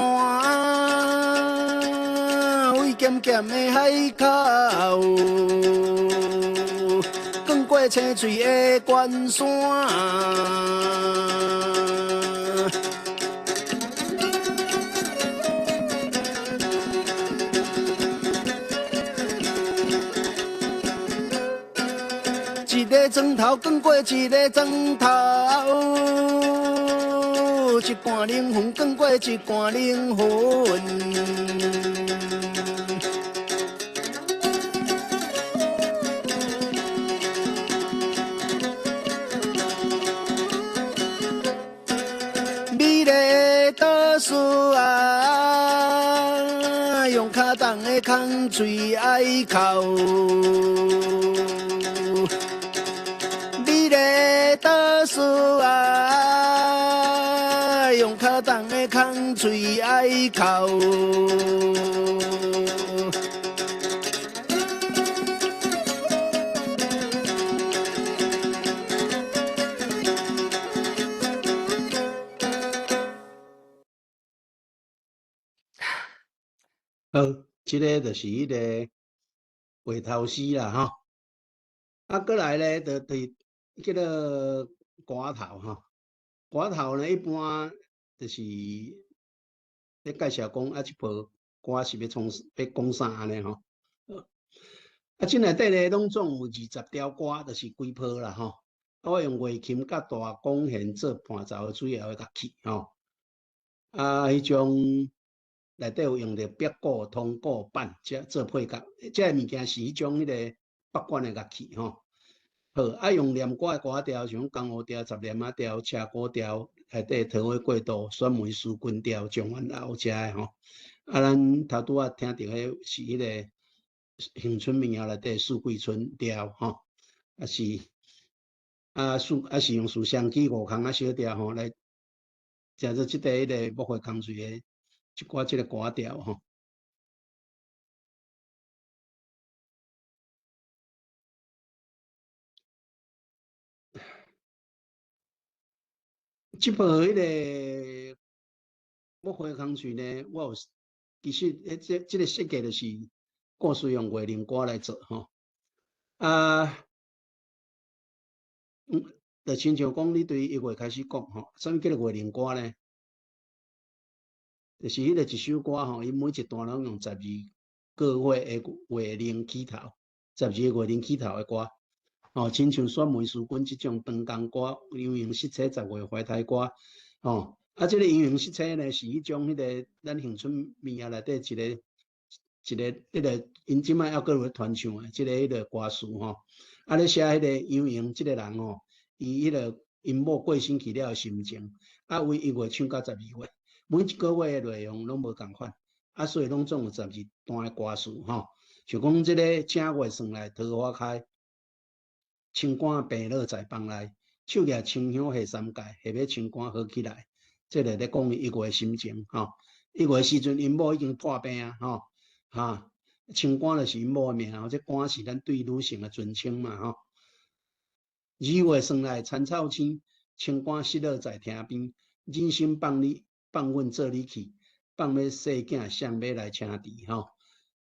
为咸咸的海口，更过青翠的关山。一个砖头更过一个砖头。一罐灵魂更过一罐灵魂，美丽的倒数啊，用脚踮的空嘴爱哭，美丽的倒数啊。用脚踮的空嘴爱哭，好，这个就是迄个话头诗啦吼。啊，过来咧，就叫做歌头吼。歌头呢，一般就是咧介绍讲啊，这部歌是要讲啥安尼吼。啊，这内底咧拢总有20条歌，就是几波啦吼。我用乐琴甲大弓弦做伴奏主要的乐器吼。啊，迄种内底有用着鳖鼓、通鼓、板这做配角，这物件是迄种迄个北管的乐器吼。好，啊用念歌的歌调，像江湖调、十连马调、车鼓调，内底桃花过渡、选梅书君调、状元后这个吼。啊，咱头拄仔听到迄是迄个乡村民谣内底四季春调吼，啊是是用四双曲五空小调吼来，加做即个迄个木花空水的一寡即个歌调吼。即部迄个木花空水呢，我有其实即个设计就是故事用月灵歌来做吼。就亲像讲你对1月开始讲吼，啥物叫做月灵歌呢？就是迄个一首歌吼，伊每一段拢用12个月的月灵起头，12个月灵起头的歌。哦，亲像选梅树君这种长江歌、阳阳失车、十月怀胎歌，哦，啊，这个阳阳失车呢，是迄种迄个咱恒春民谣内底迄个，因即摆还佫有咧传唱诶，即个迄个歌词吼，啊，咧写迄个阳阳即个人吼，伊迄个因某过身去了心情，啊，为1月唱到12月，每一个月诶内容拢无共款，啊，所以拢总有12段诶歌词吼，像讲即个正月算来桃花开。青官病落在房内，手举清香下三界，下要青官好起来。这个咧讲1月心情吼，1月时阵因某已经破病啊吼，哈，青官就是因某名吼，这官是咱对女性的尊称嘛吼。2月算来田草青，青官失落在厅边，人心放阮做你去，放要细囝相要来请治吼。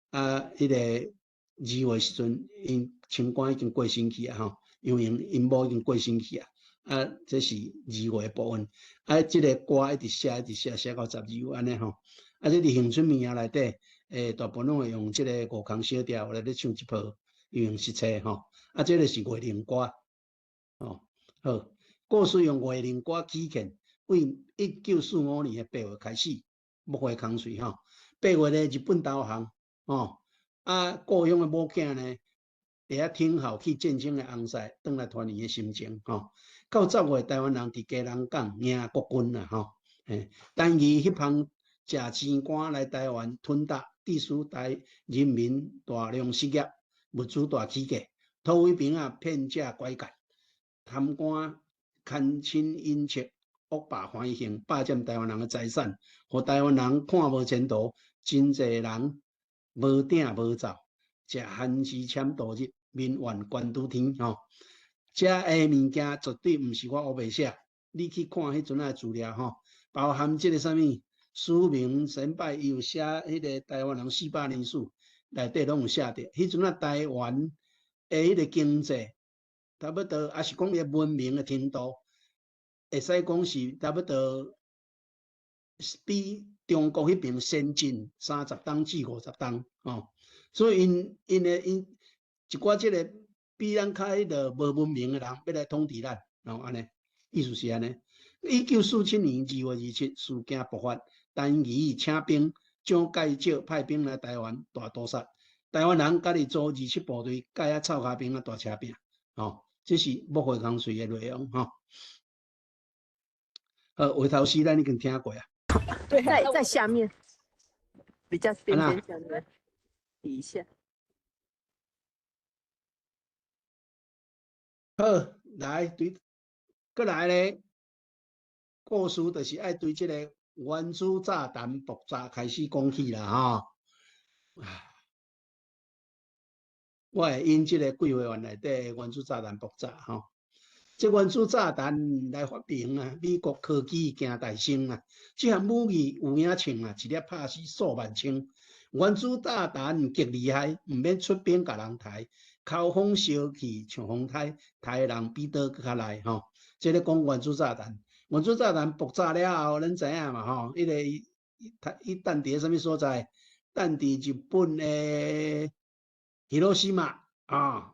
啊，迄个2月时阵，因青官已经过身去啊吼，因某已经过身去啊。啊，这是2月部分。啊，这个歌一直写，写到12月安尼吼。啊，这伫恒春民谣内底，大部分拢会用这个5空小调来咧唱一套《阳阳失车》吼。啊，这个是月令歌。哦，好，故事用月令歌起建，为1945年8月开始，木花空水吼。8月咧，日本投降。哦，啊，故乡的某囝呢，会晓听候去战争的翁婿，转来团圆的心情吼。到10月，台湾人伫嘉南港赢国军啦吼。但伊迄旁食钱官来台湾吞达，致使台人民大量失业，物资大起价，土匪兵啊骗假拐干，贪官贪亲阴切，恶霸欢行，霸占台湾人的财产，互台湾人看无前途，真侪人。无鼎无灶，食番薯签度日，民怨关拄天吼。遮下物件绝对毋是我黑白写，你去看迄阵仔资料吼，包含即个啥物书名神拜，伊有写迄个台湾人400年史，内底拢有写着。迄阵仔台湾诶迄个经济，差不多也是讲伊文明诶程度，会使讲是差不多比中国迄边先进30档至50档哦，所以因一寡即个比咱较迄个无文明诶人要来统治咱，然后安尼，意思是安尼。1947年2月27日事件爆发，单于请兵蒋介石派兵来台湾大屠杀，台湾人家己组27部队，盖啊臭骹兵啊大车兵，哦，这是木花江水诶内容吼。回头诗咱已经听过啊。对，在下面，比较边边下面底下。好，来对，过来咧，故事就是爱对这个原子炸弹爆炸开始讲起啦吼。我会因这个几会员内底原子炸弹爆炸吼。这原子炸弹来发明啊，美国科技行大升啊！这项武器有影枪啊，一粒拍死数万枪。原子炸弹极厉害，毋免出兵甲人抬，口风烧气像风台，抬人比倒搁较来吼。这咧讲原子炸弹，原子炸弹爆炸了后，咱知影嘛吼，迄个伊弹伫什么所在？弹伫日本诶広島啊，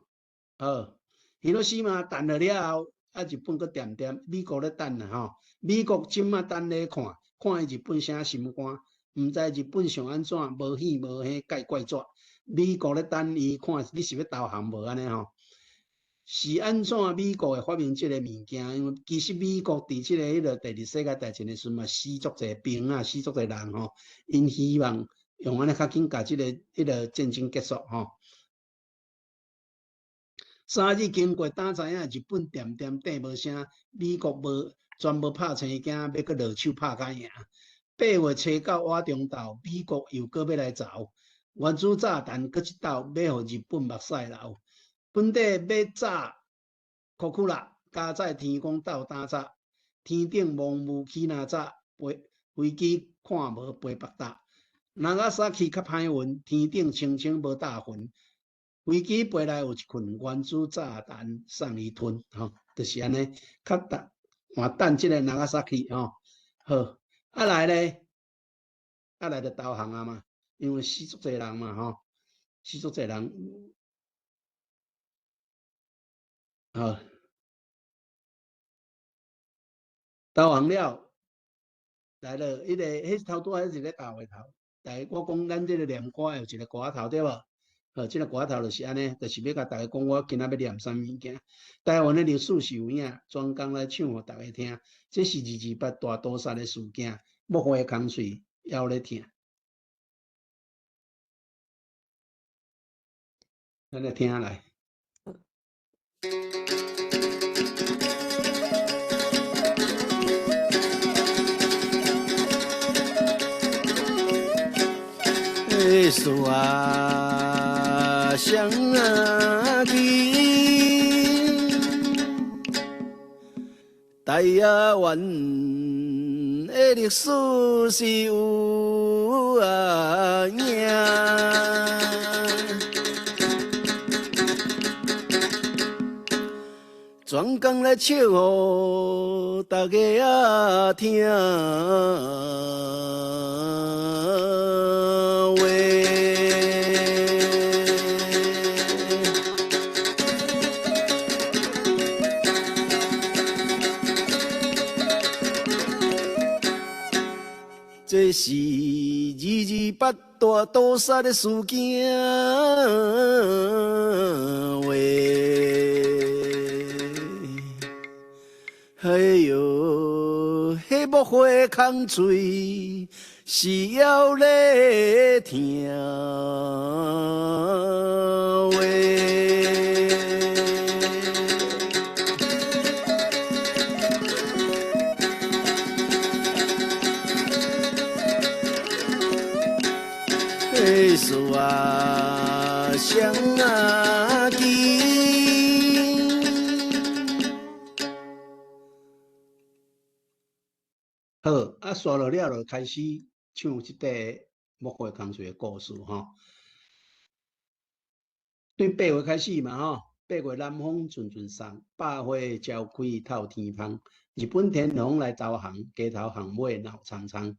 広島彈落了後，啊日本佫掂，美國咧等啦吼。美國即仔等咧看伊日本啥心肝，毋知日本想安怎，無險無險解怪怎？美國咧等伊看你是要投降無安尼吼？是安怎美國會發明即個物件？因為其實美國佇即個迄個第二世界大戰的時陣嘛，死足濟兵啊，死足濟人吼，因希望用安尼較緊甲即個迄個戰爭結束吼。3日經過，當知影日本掂無聲，美國全無拍生驚，要閣落手拍甲贏。8月初9晚中晝，美國又閣要來走，原子炸彈閣一斗要互日本目屎流。本地要炸庫庫拉，加載天空鬥打炸，天頂蒙霧起哪炸，飛機看無飛白搭。長崎較歹運，天頂清清無大雲。飛機飛來有一群原子炸彈送伊吞，吼，就是安尼。較換等即個長崎吼，好，啊來咧，啊來就投降啊嘛，因為死足濟人嘛吼，死足濟人。好，投降了，来了，迄头拄还是咧教的头。但我讲咱这个念歌有一个歌头对无？好，这个歌头就是安尼，就是要甲大家讲我今仔要念啥物件。台湾的历史是有影，专工来唱互大家听。这是228大屠杀的事件，木花空水要咧听。咱来听来。树啊，双啊枝，台湾的历史是有影。专工来唱互大家啊听话。这是228大屠杀的事件话。哎哟，迄木花空嘴是要咧听话。岁数啊，双啊枝。好，啊，刷落了就开始唱即个木花空水的故事吼。对8月开始嘛吼，8月南风阵阵送，百花朝开透天芳。日本天皇来投降，街头巷尾闹苍苍。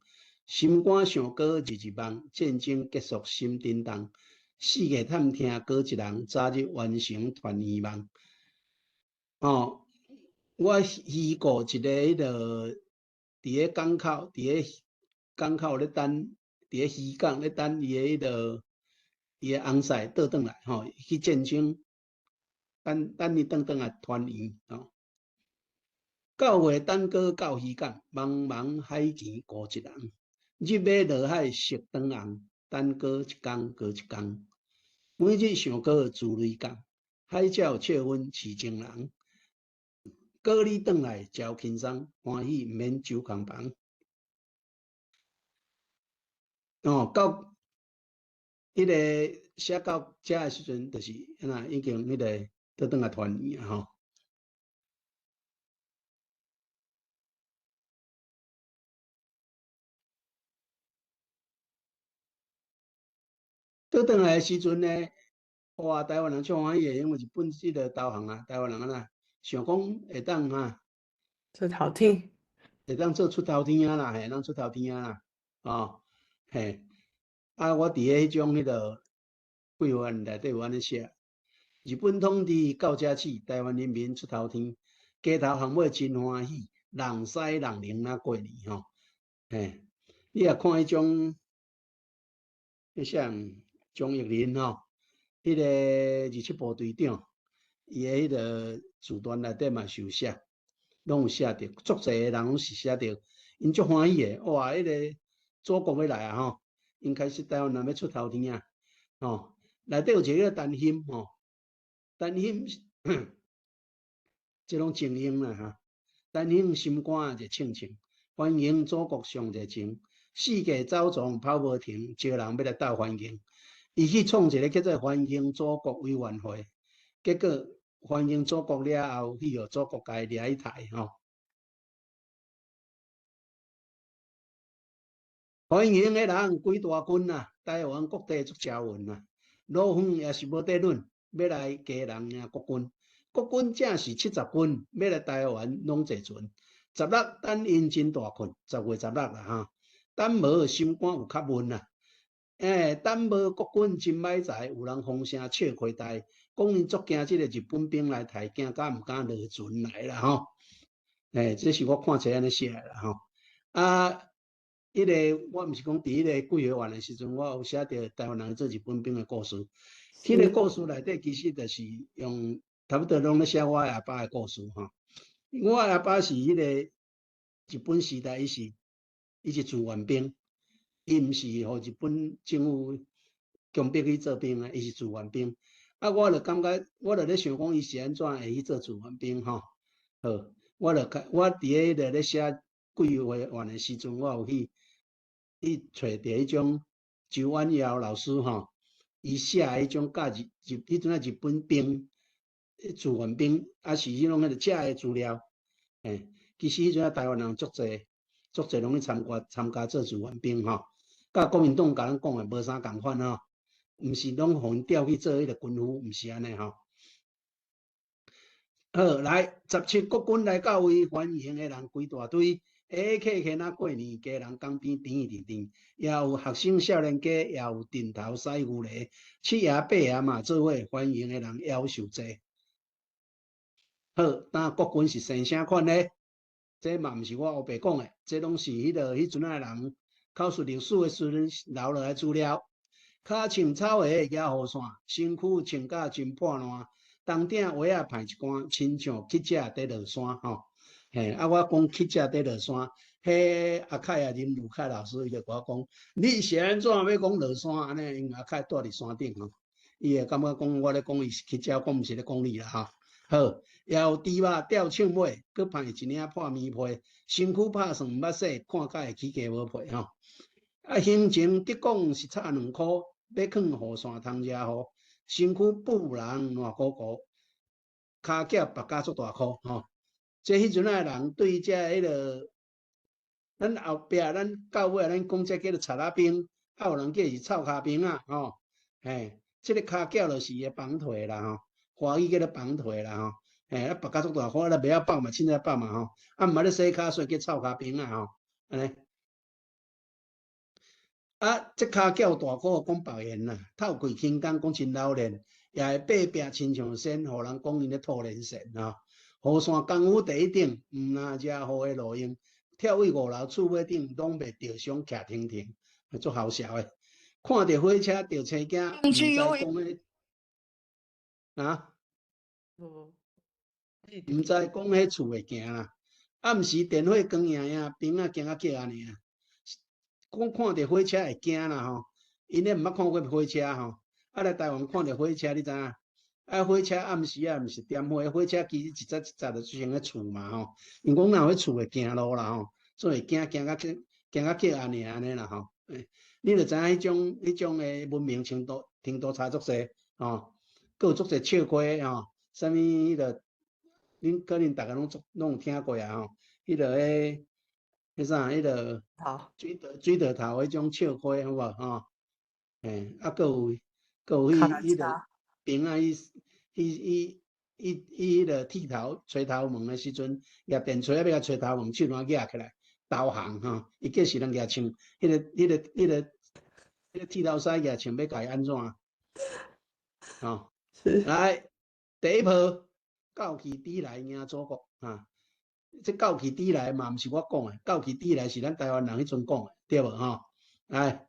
心肝上过日日梦，战争结束心震动。世界探听过一人，早日完成团圆梦。哦，我遇过一个迄个。伫个港口，伫个港口咧等，伫个渔港咧等伊个迄个伊个翁婿倒转来吼，去战争，等伊倒来团圆吼。9月等过到渔港，茫茫海前孤一人，日尾落海色转红，等过一天过一天。每日想过自泪港，海鸟笑阮痴情人。过日转来招轻松，欢喜毋免酒空房。哦，到迄个写到遮的时阵，就是已经迄个倒转来团圆啊吼。倒转来的时阵呢，哇，台湾人足欢喜的，因为日本即个投降啊，台湾人想讲会当出头天，会当做出头天啊啦，会当出头天啊啦，哦，嘿，啊，我伫个迄种迄个规划内底有安尼写，日本统治到遮起，台湾人民出头天，街头巷尾真欢喜，人西人灵那过年吼，嘿，你也看迄种，迄像钟义林吼，迄个27部队长，伊个迄个自传内底嘛是有写。拢有写着，足侪人拢是写着，因足欢喜的。哇，迄个祖国要来啊吼！因开始台湾人要出头天啊，吼，内底有一个陈欣吼，陈欣即种精英啦哈，陈欣心肝就庆庆，欢迎祖国上热情，世界走总跑无停，招人要来斗欢迎。伊去创一个叫做欢迎祖国委员会，结果。欢迎祖国了后，去互祖国家掠去台吼。欢迎的人几大军啊，台湾各地足招运啊。老远也是无得论，要来家人呀国军。国军正是70军，要来台湾拢坐船。16等因真大困，10月16啦哈。等无心肝有较闷啊。等无国军真歹在，有人风声笑开台。讲因足惊即个日本兵来台，惊敢毋敢落船来啦吼。这是我看册安尼写啦吼。啊，迄个我毋是讲伫迄个桂花园的时阵，我有写着台湾人做日本兵的故事。迄个故事内底其实就是用差不多拢咧写我阿爸的故事吼。我阿爸是迄个日本时代，伊是志愿兵，伊毋是互日本政府强迫去做兵啊，伊是志愿兵。啊，我就感觉，我就咧想讲，伊是安怎会去做志愿兵吼？好，我伫迄个咧写桂花园的时阵，我有去找着迄种周婉瑶老师吼，伊写迄种甲迄阵日本兵志愿兵，啊是迄种迄个假的资料。其实迄阵台湾人足侪拢去参加做志愿兵吼，甲国民党甲咱讲的无啥共款吼，毋是拢互因调去做迄个军夫，毋是安尼吼。好，来17国军来到位，欢迎的人规大堆，下客那过年，家人江边甜甜甜，也有学生少年家，也有顶头洗牛犁，七爷八爷嘛做伙，欢迎的人夭寿济。好，但国军是生啥款呢？这嘛毋是我黑白讲的，这拢是迄阵的人考述历史的时阵留落来资料。脚穿草鞋举雨伞，身躯穿甲真破烂，当顶鞋啊排一竿，亲像乞食伫落山吼。啊，我讲乞食伫落山，迄阿凯啊林如凯老师伊就甲我讲，你是安怎要讲落山安尼？因为阿凯住伫山顶吼，伊会感觉讲我咧讲伊是乞食，讲毋是咧讲你啦吼。好，也有猪肉吊唱尾，佮派一领破棉被，身躯拍算毋捌洗，看甲会起价无配吼。啊，行情得讲是差2箍，要囥雨伞通遮雨，身躯布人烂鼓鼓，骹脚白甲足大箍吼。即迄阵仔人对遮迄个，咱后壁咱到尾咱讲这叫做插拉兵，啊有人叫是臭骹兵啊吼。即个骹脚就是伊个绑腿啦吼。华语叫做绑腿啦吼，啊白甲足大块，咱袂晓绑嘛，凊彩绑嘛吼，啊毋捌咧洗骹，所以叫臭骹兵啊吼，安尼。啊，即骹脚大块讲白言啦，透开轻工讲真老练，也会爬壁亲像仙，互人讲因咧吐连线吼。雨伞功夫第一等，毋若遮雨的路用，跳位5楼厝尾顶，拢袂着伤徛停停，足好笑诶。看着火车着青囝，毋知讲迄啊。毋知讲迄厝会行啦，暗时电火光影影，兵仔行啊叫安尼啊。讲看着火车会惊啦吼，因咧毋捌看过火车吼，啊来台湾看着火车，你知影？啊火车暗时啊，毋是点火，火车其实一节就像迄厝嘛吼。因讲若迄厝会行路啦吼，所以行啊叫安尼啦吼。你着知影迄种诶文明程度差足济吼，佮有足济笑话吼。啥物迄个，恁可能大家拢有听过啊吼，迄个迄啥，迄个水稻头迄种笑话好无吼？啊，佮有迄个兵啊，伊迄个剃头吹头毛的时阵，举电锤啊要甲吹头毛，手软举起来投降吼，伊计是人举枪，迄个剃头师举枪要甲伊安怎吼？来。第一波高起底来赢祖国啊！这高起底来嘛，毋是我讲的，高起底来是咱台湾人迄阵讲的，对无吼？来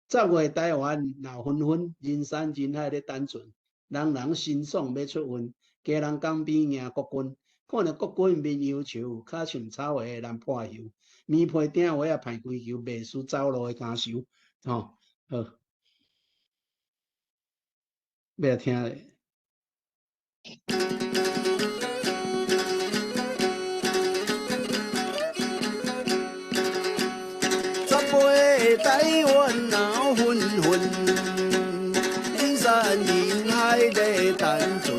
，10月台湾闹纷纷，人山人海咧等船，人人心爽要出运，家人江边迎国军，看着国军面忧愁，脚穿草鞋难破油，棉被顶鞋啊排规球，袂输走路的感受，吼，好，要来听咧。台湾闹纷纷，人山人海咧等船，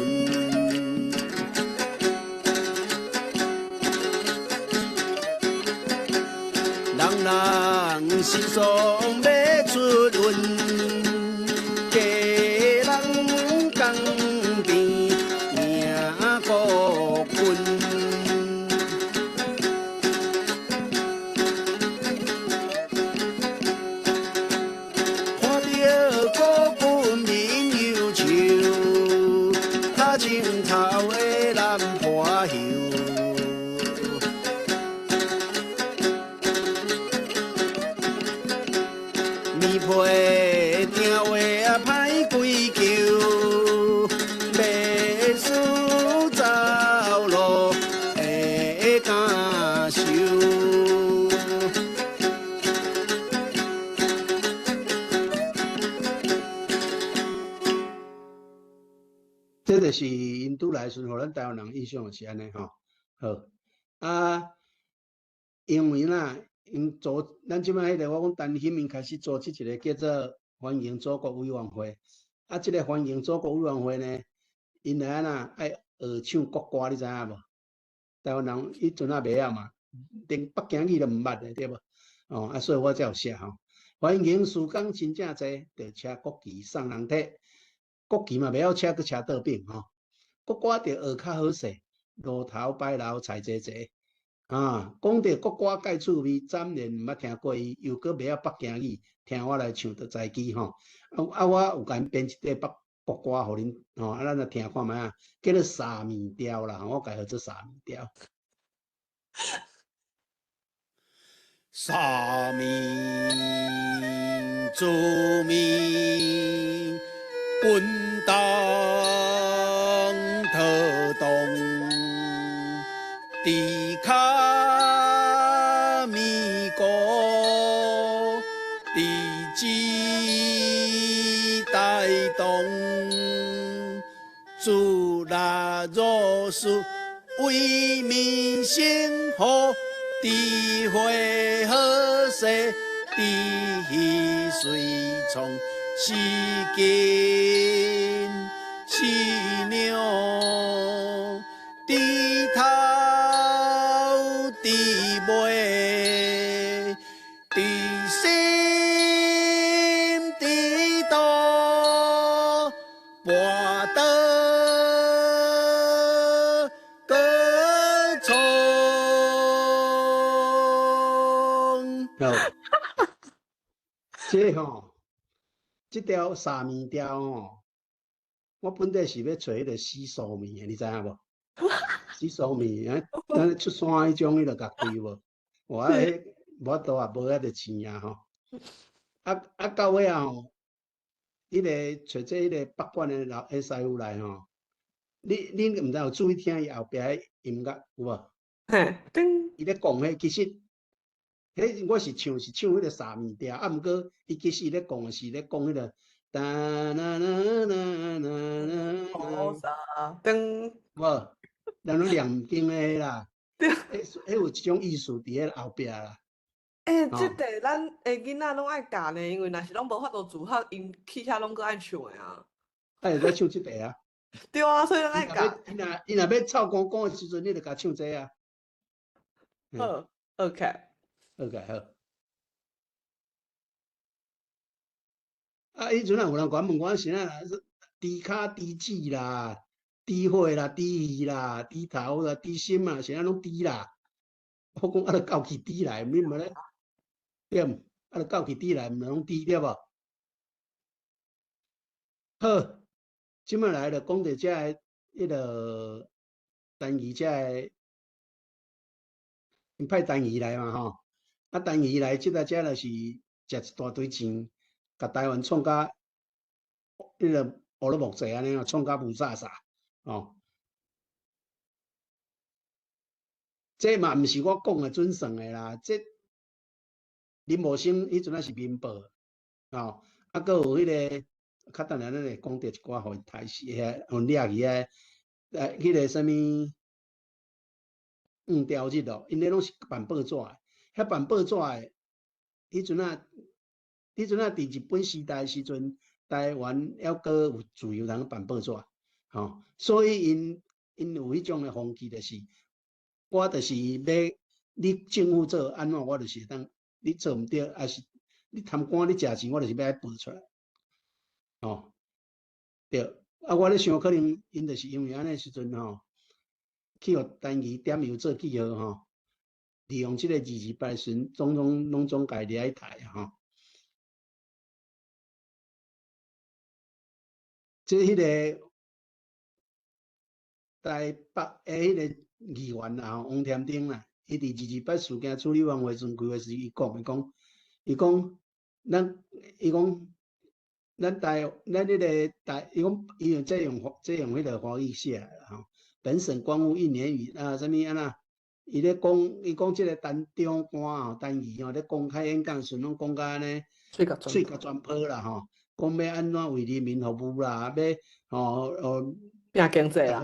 人人心爽要出运。青头的南坡叶。面皮定话啊歹归球，袂输走路会敢受。这就是因拄来时，互咱台湾人印象是安尼吼。好啊，因为啦。因做咱即摆迄个，我讲陈显明开始组织一个叫做欢迎祖国委员会。啊，即个欢迎祖国委员会呢，因来呐爱学唱国歌，你知影无？台湾人迄阵啊袂晓嘛，连北京语都毋捌的，对无？哦，啊，所以我才有写吼。欢迎时光真正济，着车国旗送人体，国旗嘛袂晓车，佮车倒柄吼。国歌着学较好势，路头摆楼菜济济。啊，讲到国歌介趣味，暂年毋捌听过伊，又搁袂晓北京语，听我来唱着知记吼。啊，我有甲因编一块国歌互恁吼，啊，咱来听看觅啊，叫做沙面调啦，我改号做沙面调。沙面做面，滚当特动，地卡。自那若是为民生好，智慧好势，智随从是金是娘，低头低尾，低心低道，博得。这吼，这条沙面调吼，我本地是要找迄个洗素面的，你知影无？洗素面，咱出山迄种，迄个乐队无？我迄我都也无遐个钱啊吼。到尾啊吼，迄个找这迄个北管的师傅来吼，恁毋知有注意听伊后壁迄音乐有无？嘿，伊咧讲迄其实。迄我是唱迄个沙面调，啊，毋过伊其实咧讲是咧讲迄个哒啦啦啦啦啦，沙灯，无，咱拢念经诶啦，迄有一种意思伫咧后壁啦。即个咱诶囡仔拢爱教呢，因为若是拢无法度自学，因起遐拢搁爱唱诶啊。会使唱即个啊？对啊，所以咱爱教。伊若要臭讲诶时阵，你着甲唱这啊。好 ，OK。OK 好。啊，迄阵啊，有人管问我是哪低卡低脂啦、低血啦、低鱼啦、低头啦、低心啊，是哪拢低啦？我讲啊，着够去低来，你毋咧对毋？啊，着够去低来，毋拢低对无？好，即摆来着讲着遮个迄个单语遮个，因派单语来嘛吼。啊，单语来即个遮就是食一大堆钱，甲台湾创甲迄个乌鲁木齐安尼哦，创甲无啥啥哦。这嘛毋是我讲的准算的啦，这林茂生迄阵啊是民报哦，啊，搁有迄个较等下咱会讲到一寡互台视遐，互掠去遐，迄个啥物调日咯，因咧拢是办报纸的。遐办报纸诶，迄阵啊，伫日本时代时阵，台湾还阁有自由人办报纸，吼，所以因有迄种诶风气，就是我就是要你政府做安怎，我就是当你做毋对，还是你贪官你食钱，我就是要爱报出来，吼，对，啊，我咧想可能因就是因为安尼时阵吼，去互单于点油做记号吼。利用这个二百旬，拢总家己爱抬吼。即迄个台北迄个议员啦，王添丁啦，伊伫228事件处理委员会阵开会时，伊讲，咱迄个伊讲伊用这用迄个华语写啦吼。本省官务1年余啊，什么安那？伊咧讲，伊讲即个陈长官吼，陈仪吼咧公开演讲时，拢讲甲安尼，嘴甲全破啦吼，讲要安怎为人民服务啦，要拼经济啦。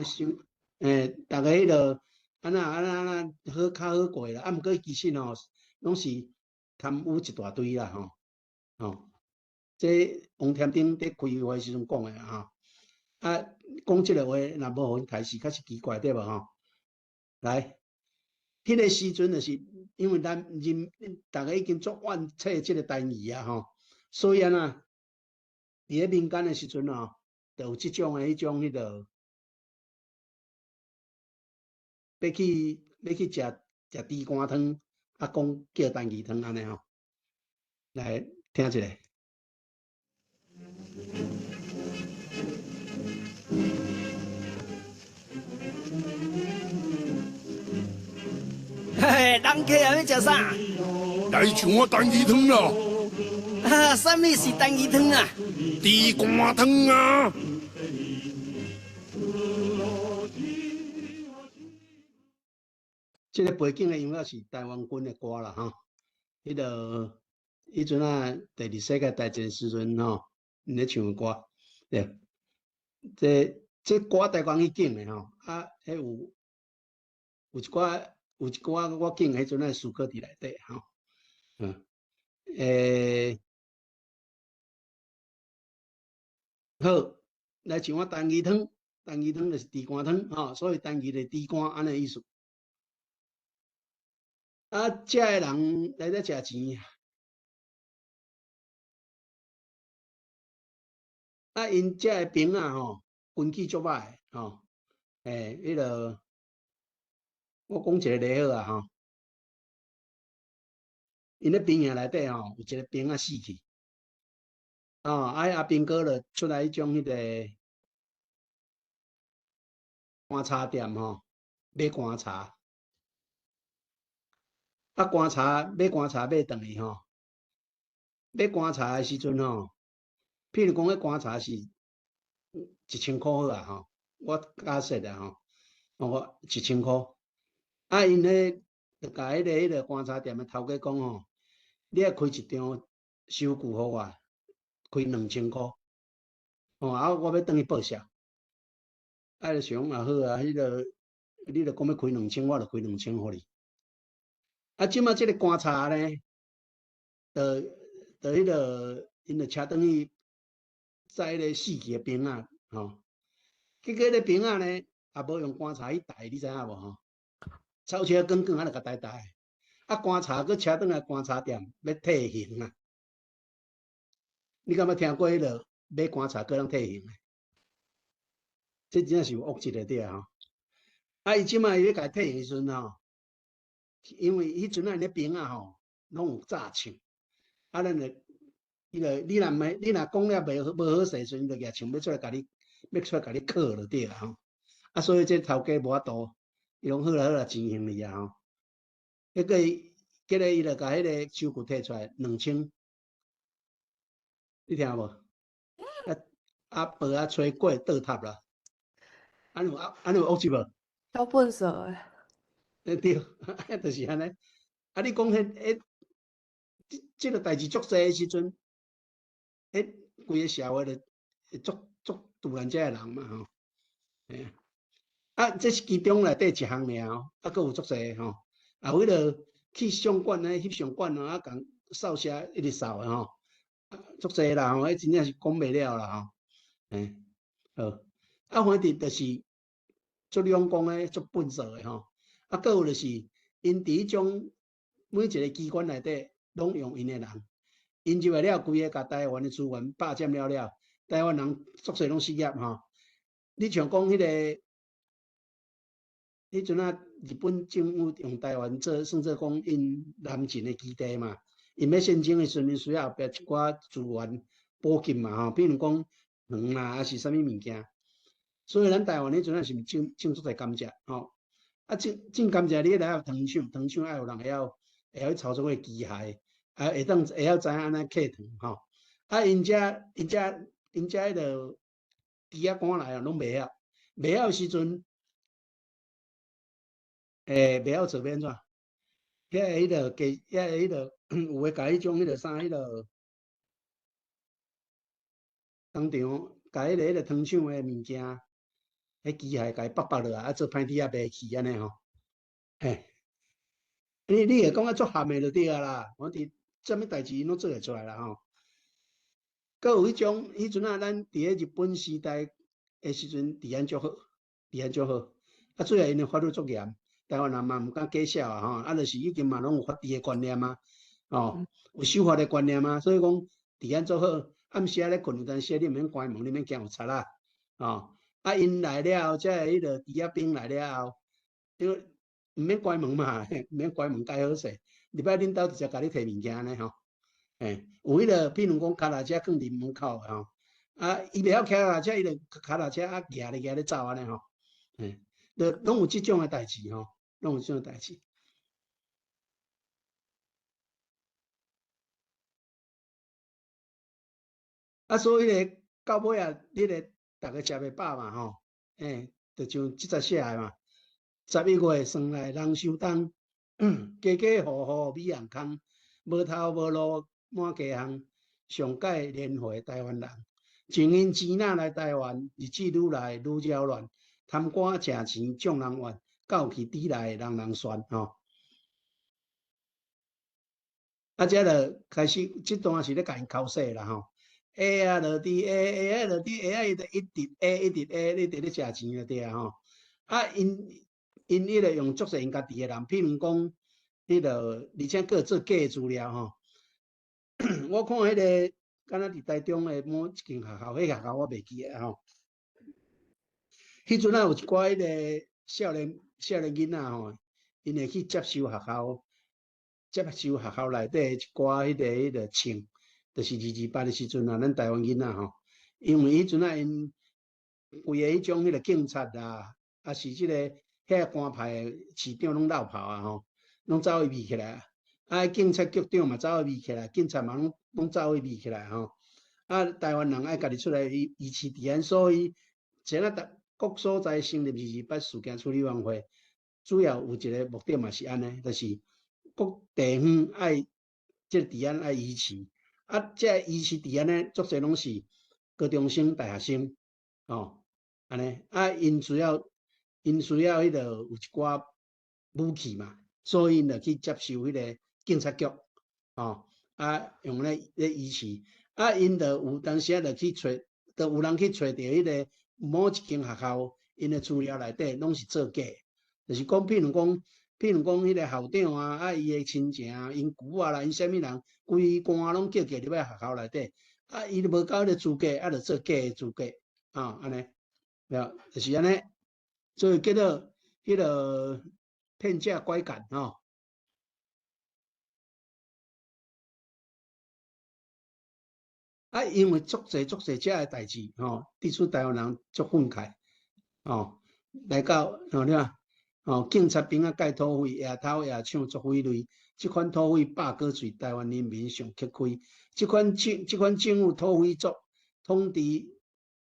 大家迄个安那好较好过啦，毋过其实吼，拢是贪污一大堆啦吼。这王添丁伫开会时阵讲诶吼，讲即个话若无互因台视，较是奇怪对无吼？来，迄个时阵就是因为咱大家已经足怨切即个单义啊吼，所以伫咧民间诶时阵吼，就有即种诶迄种迄个要去食猪肝汤，讲叫单义汤安尼吼。来听一下。嘿，人客啊，要食啥？来像我单鱼汤啦。啥物是单鱼汤啊？猪肝汤啊。这个背景的音乐是台湾军的歌啦吼，迄个迄阵第2次世界大战时阵吼，因咧唱的歌，对，这歌台湾去景的吼，迄有一寡我景迄阵诗歌伫内底吼，好，来像我单鱼汤就是猪肝汤吼，所以单鱼的猪肝安尼意思。食诶人来遮食钱，因遮诶兵吼，军纪足歹吼，迄个我讲一个例好吼，因咧兵营内底吼，有一个兵死去，阿兵哥就出来迄种迄个观察店吼，买观察。观察买转去吼，买观察诶时阵吼，譬如讲迄观察是1000块好啊吼，我假设啦吼，我1000块，因咧就甲迄个观察店诶头家讲吼，你爱开一张收据互我，开2000块，我要转去报销，就想好啊，迄个你著讲要开2000，我就开2000互你。即马即个观察呢，迄个因就车转去载迄个死去的兵仔吼，结果迄个兵仔呢也无用观察去带，你知影无吼？操车滚滚啊，就甲带，观察佫车转来观察店要退刑啊！你敢捌听过迄个买观察佫通退刑？这真正是有恶质的对吼。伊即马伊咧甲退刑时阵吼。因为迄阵咧兵仔吼，拢有诈枪，咱就你若讲了无好势时，就举枪要出来甲你靠就对啦吼。所以这头家无法度，伊讲好啦，钱还你啊吼。结果伊就甲迄个收据摕出来2000，你听无？报吹过倒塌啦，安有恶质无？超笨手诶。对，就是安尼。你讲即个代志足济诶时阵，规个社会就足突然遮诶人嘛吼。这是其中内底一项尔吼，佫有足济吼。为了去上馆翕相馆共扫射一直扫诶吼，足济啦吼，真正是讲袂了啦吼。好，反正就是足两公诶，足笨手诶吼。佫有就是因伫迄种每一个机关内底拢用因诶人，因入来了，规个甲台湾诶资源霸占了，台湾人足侪拢失业吼。你像讲迄个，迄阵日本政府用台湾算做讲因南进诶基地嘛，因要戦争诶时阵，需要后壁一寡资源补给嘛吼，比如讲糖啦，还是啥物物件。所以咱台湾迄阵啊是种足侪甘蔗吼，啊种甘蔗你来要糖厂，糖厂要有人会晓去操作个机械，啊会晓知影安尼刻糖吼，啊因遮迄个机仔赶来拢袂晓，袂晓时阵，袂晓做变怎？迄个迄个有诶，甲迄种迄个啥迄个当场，甲迄个糖厂诶物件，迄机械甲伊剥落来，啊做歹滴啊卖去安尼吼，嘿，你会讲啊足含诶就对啊啦，我伫啥物代志拢做会出来啦吼。搁有迄种迄阵啊，咱伫咧日本时代诶时阵，治安足好，治安足好，啊最后因诶法律足严。台湾人嘛毋敢假笑啊吼，啊，就是已经嘛拢有法治诶观念啊，哦，有守法诶观念啊，所以讲治安足好。暗时啊咧困，有阵时你毋免关门，你免惊有贼啦，哦，啊因来了后，才迄个治安兵来了后，因为毋免关门嘛，毋免关门介好势，礼拜恁兜直接甲你摕物件呢吼，嘿，有迄个譬如讲脚踏车放伫门口吼，啊，伊袂晓骑脚踏车，伊就脚踏车啊举咧走安尼吼，嘿，拢有即种诶代志吼。拢有即种代志，啊，所以咧到尾啊，你咧逐个食袂饱嘛吼，就像即则写诶嘛，11月霜来人受冻，家家户户米红空，无头无路满街巷，上届年会台湾人，情因钱若来台湾，日子愈来愈扰乱，贪官食钱众人怨。到去底来人人算吼，啊，遮就开始即段是咧甲因考试啦吼。A 啊落地 A 啊落地 A 啊，伊就一直 A 一直 A， 你伫咧食钱就对啊吼。啊，因迄个用足侪因家己诶人，譬如讲迄个，而且佫做假资料吼。我看迄个，敢若伫台中诶某一间学校，迄学校我袂记诶吼。迄阵啊有一寡迄个少年囡仔吼，因会去接收学校内底一寡迄个枪，就是228诶时阵啊，咱台湾囡仔吼，因为迄阵啊因规个迄种迄个警察啊，啊是即个遐官派市长拢落跑啊吼，拢走去密起来，啊警察局长嘛走去密起来，警察嘛拢走去密起来吼，啊台湾人爱家己出来维持治安，所以前啊各所在成立228事件处理委员会，主要有一个目的嘛是安尼，就是各地方爱即个治安爱维持，啊，即个维持治安呢，足侪拢是高中生、大学生，哦，安尼，啊，因需要迄个有一寡武器嘛，所以因就去接受迄个警察局，哦，啊，用咧维持，啊，因就有当时啊就去找，就有人去找着迄个。某一间学校，因诶资料内底拢是做假，就是讲，譬如讲，迄个校长啊，啊伊诶亲情啊，因舅啊啦，因啥物人，规官拢叫入咧学校内底，啊，伊都无够迄个资格，啊，就做假诶资格，啊，安尼，就是安尼，所以叫做迄个骗假拐干吼。啊，因为足侪遮诶代志吼，伫厝台湾人足愤慨吼，来到吼你看吼，警察兵啊盖土匪，夜偷夜抢足匪类，即款土匪霸过罪，台湾人民上吃亏。即款政府土匪族统治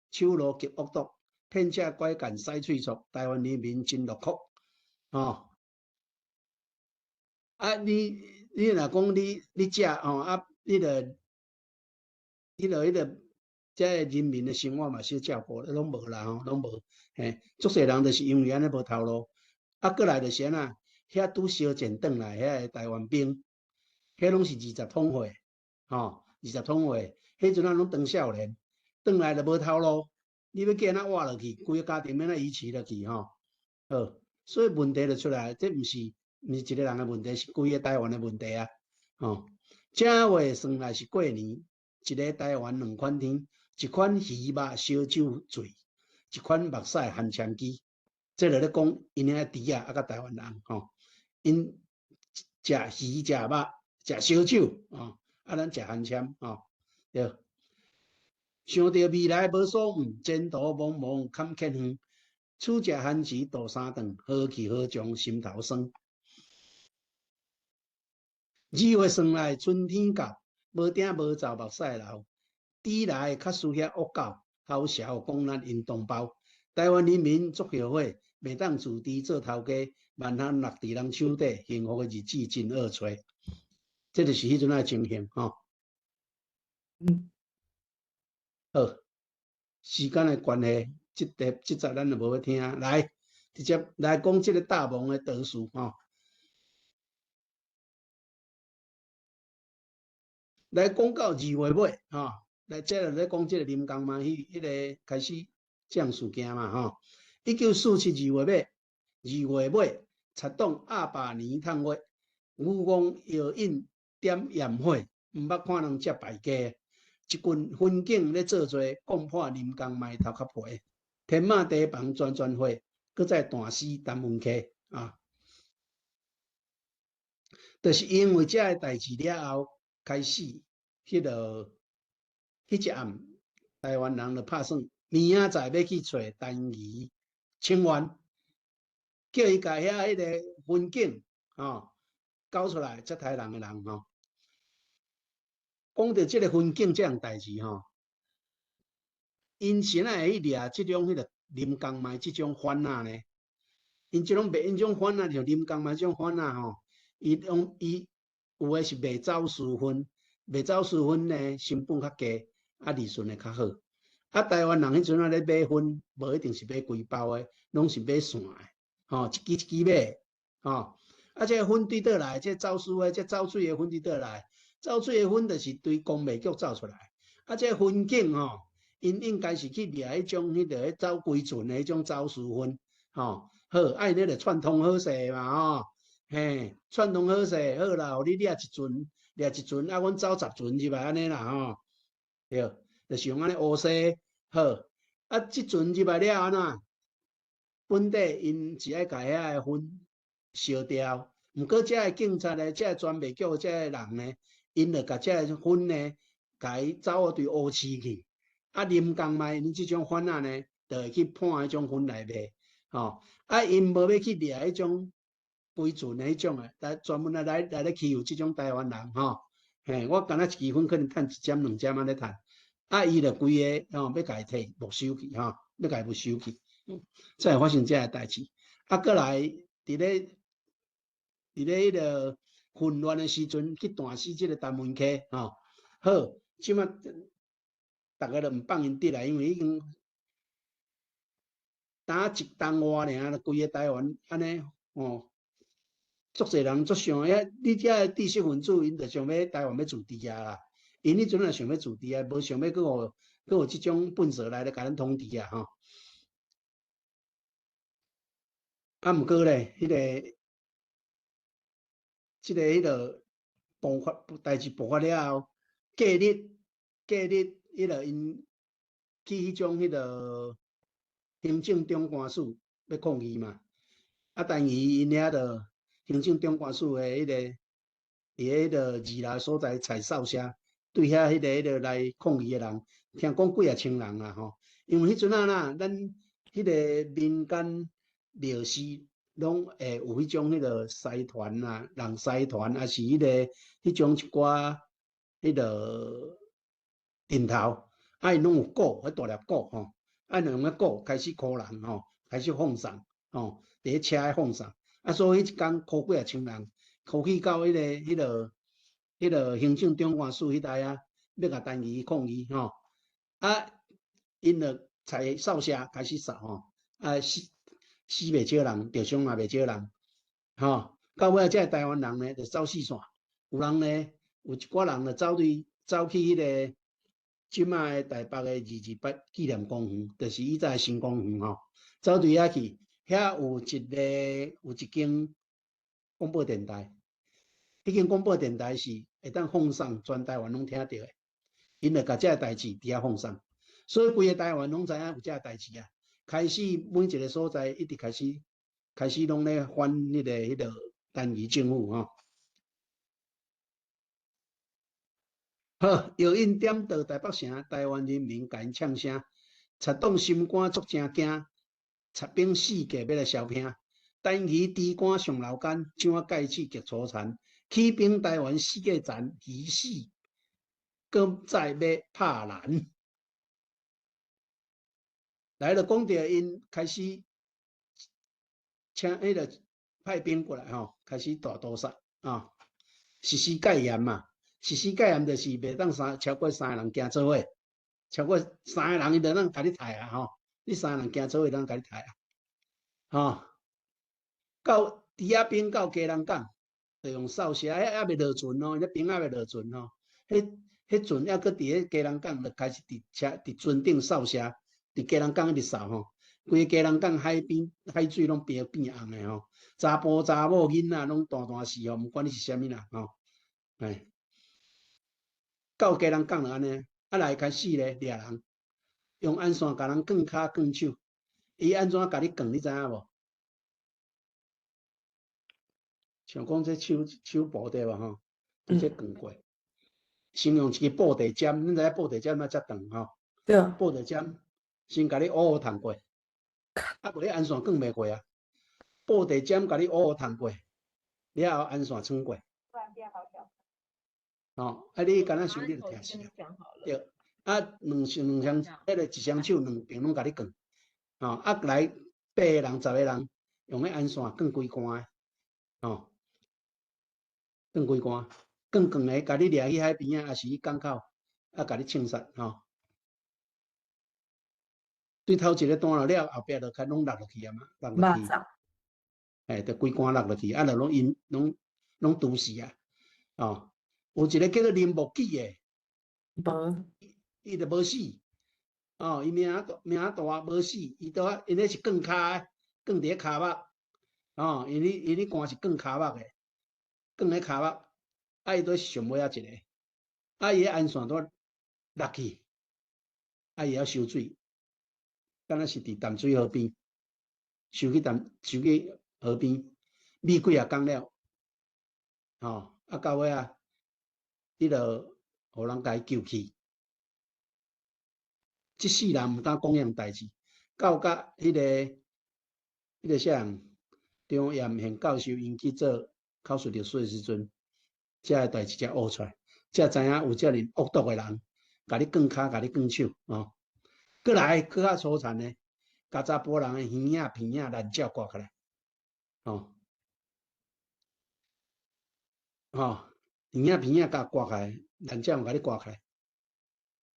手路极恶毒，骗者拐干洗喙族，台湾人民真落酷吼。啊，你若讲你食吼啊，你著。迄个，遮个人民的生活嘛小照顾，拢无啦吼，拢无。嘿，足侪人就是因为安尼无头路，啊，过来就是安那，遐拄烧钱转来，遐个台湾兵，遐拢是20桶货，吼，20桶货，迄阵啊拢当少年，转来就无头路，你要叫安那活落去，规个家庭要安那维持落去吼，好，所以问题就出来，这毋是一个人的问题，是规个台湾的问题啊，吼，正月算来是过年。一个台湾两款天，一款鱼肉烧酒醉，一款目屎含枪机。这就咧讲因遐猪啊，甲台湾人吼，因食鱼、食肉、食烧酒哦，啊，咱食含枪哦，对。想到未来无所望，前途茫茫坎坷远，此食番薯肚三顿，好气好壮，心头酸。2月算来春天到，无顶无灶目屎流。猪来较输遐恶狗，好笑讲咱因同胞。台湾人民足后悔，袂当自猪做头家，万幸落伫人手底，幸福的日子真好找。这就是迄阵的情形吼。好，时间的关系，这集咱就无要听。来，直接来讲这个大梦的得数吼。来讲到2月尾吼，来接着来讲这个林江嘛，迄个开始这样事件嘛吼。19472月尾，插党阿爸年探月，武功药引点焰火，毋捌看人遮败家。一群军警咧做做，攻破林江埋头壳皮，天马地房全火，搁再弹死陈文溪啊！就是因为遮个代志了后，开始迄只暗，台湾人就拍算明仔载要去找陈仪清源，叫伊甲遐迄个军警交出来，接台人的人吼。讲到这个分警这样代志吼，因先会去掠这种迄个林江麦这种贩仔呢？因这种卖因种贩仔就林江麦这种贩仔吼，伊有诶是卖走私分，卖走私分呢成本较低，利润会较好。台湾人迄阵咧买分，无一定是买规包诶，拢是买线诶，一支一支买，这个分对倒来，这走私诶，这走水诶分对倒来。走水的粉就是对公卖局走出来，这分警因应该是去掠迄种迄个走规船的迄种走私粉，好，爱迄个串通好势嘛，嘿，串通好势，好啦，互你掠一船，阮走10船入来安尼啦，对，就是用安尼乌势，好，这船入来了安怎？本地因是爱甲遐个粉烧掉，毋过遮个警察呢，遮个专卖局遮个人呢？因就甲这粉呢，甲伊走一堆乌市去。林江麦因这种粉仔呢，就会去判迄种粉来卖。因无要去掠迄种规船的迄种来专门来咧欺负这种台湾人嘿，我干那一支粉可能赚1针2针安尼赚。伊就规个要甲伊摕没收去要甲伊没收去。才会发生这个代志。过来伫咧迄个。混乱的时阵去弹死这个陈文溪好，即马大家都毋放因得来，因为已经打一冬外尔，规个台湾安尼足侪人足想你遮知识分子，因就想要台湾要自治啊啦，因迄阵也想要自治啊，无想要佫有即种本色来甲咱统治啊毋过咧，迄个代志爆发了后，隔日，迄个因去迄种迄个行政长官署要抗议嘛，但是因遐着行政长官署的迄个伫迄个二楼所在采扫车，对遐迄个来抗议的人，听讲几千人啦因为迄阵咱迄个民间烈士。拢会有迄种迄个师团啊，人师团，还是迄种一寡迄个顶头，因拢有鼓，迄大粒鼓用个鼓开始箍人开始放送伫咧车诶放送，所以迄一工箍几千人，箍去到迄个行政长官署迄带啊，要甲陈仪抗议因就采扫车开始扫死袂少人，着伤嘛袂少人，到尾这台湾人呢，就走四线，有人呢，有一寡人就走去迄个即卖台北的228纪念公园，就是以前新公园走对遐去，遐有一间广播电台，迄间广播电台是会当放送全台湾拢听到的，因就甲这代志伫遐放送，所以规个台湾拢知影有这代志啊。开始每一个所在一直开始拢咧反迄个单于政府好，药引点到台北城，台湾人民甲因呛声，插党心肝足正惊，插兵四架要来烧拼。单于敌官上楼间，怎啊盖起极粗残？起兵台湾四架战，鱼死，搁再要拍人。来了，讲着因开始请迄个派兵过来吼，开始大屠杀啊，实施戒严嘛。实施戒严就是袂当超过3个人行做伙，超过3个人伊就当甲你刣啊吼。你3个人行做伙，当甲你刣啊，吼。到猪仔兵到基隆港，就用扫射，还未落船哦，那兵还未落船哦。迄船还搁伫咧基隆港，就开始伫船顶扫射，伫基隆港一直扫吼。规个基隆港海边海水拢变红的吼，查甫查某囡仔拢大死哦，毋管你是啥物人吼，哎。到基隆港就安尼，来开始咧掠人，用按线甲人卷骹卷手，伊安怎甲你卷，你知影无？像讲这手部对吧吼，直接卷过，先用一个布袋针，恁知影布袋针哪遮长吼？对。布袋针先甲你乌烫过，无你按线卷袂过啊。布袋针甲你乌烫过，了后按线穿过。哦，你敢若想你就听死啊！对，两双，迄个一双手两边拢甲你卷，来8个人、10个人，用迄按线卷规关的，卷规关，卷的，甲你掠去海边啊，还是去港口，甲你枪杀，对头一个单了，后壁就开拢落落去啊嘛，落落去，就规关落落去，就拢毒死啊，有一个叫做林木记的，无，伊就无死，伊命大无死，伊倒因迄是卷骹，卷伫咧骹目，因你关是卷骹目的，卷咧骹目，伊倒上尾一个，伊按线都落去，伊要收水，敢若是伫淡水河边，收去河边，米几啊工了，到尾啊。你著互人甲伊救去，即世人毋敢讲样代志。到甲迄个啥人张彦宪教授因去做口述历史的时阵，遮个代志才学出来，才知影有遮尔恶毒的人，甲你卷骹，甲你卷手过来搁较粗残的，甲查甫人的耳仔、鼻仔、眼罩刮起来，耳仔、鼻仔甲刮开，眼罩甲你刮开。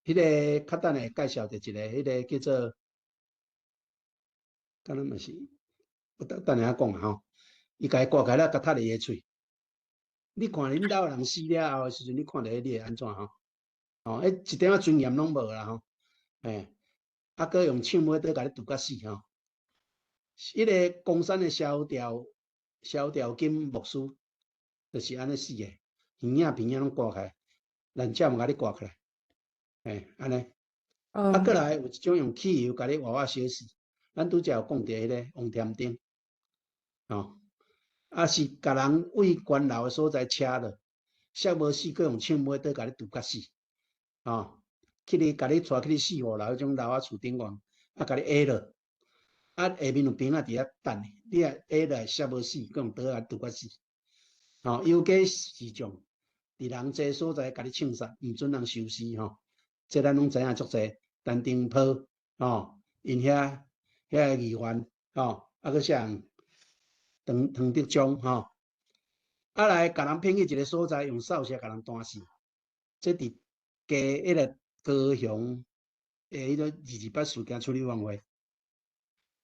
迄个较等下介绍着一个，迄个叫做，敢若嘛是，等下讲吼。伊甲伊刮开了，甲踢你个喙。你看恁老人死了后的时阵，你看着你会安怎吼？一点仔尊严拢无啦吼。搁用枪尾刀甲你毒甲死吼。迄个公山的萧条金牧师，就是安尼死的。耳仔、鼻仔拢刮开，眼罩嘛甲你刮起来，安尼。过来有一种用汽油甲你活活烧死，咱拄则有讲着迄个王添丁，是甲人为关楼的所在车落，摔无死，佮用枪尾刀甲你毒甲死，去甲你带去你4、5楼迄种楼厝顶悬，甲你压落，下面有兵伫遐等你，下落摔无死，佮用刀甲毒甲死，尤其是种。伫人济所在，甲你枪杀，毋准人收尸这咱拢知影足济。陈定波因遐个议员搁啥人唐德忠来甲人骗去一个所在，用扫射甲人弹死。这伫迄个高雄迄个228事件处理委员会，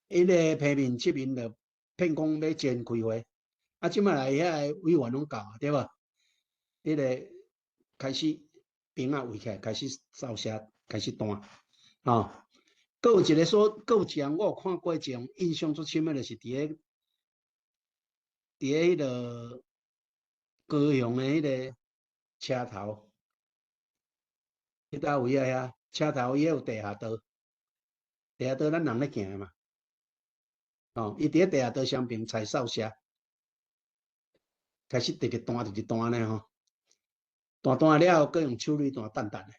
迄个平民市民就骗讲要钱开会，即摆来遐个委员拢到对无？迄个开始兵围起来，开始扫射，开始弹搁有一个搁有一项我有看过，一项印象最深的，就是伫迄个高雄的迄个车头，迄搭位遐车头伊有地下道，地下道咱人咧行嘛，伊伫咧地下道上边踩扫射，开始直直弹呢弹了后，搁用手榴弹弹的，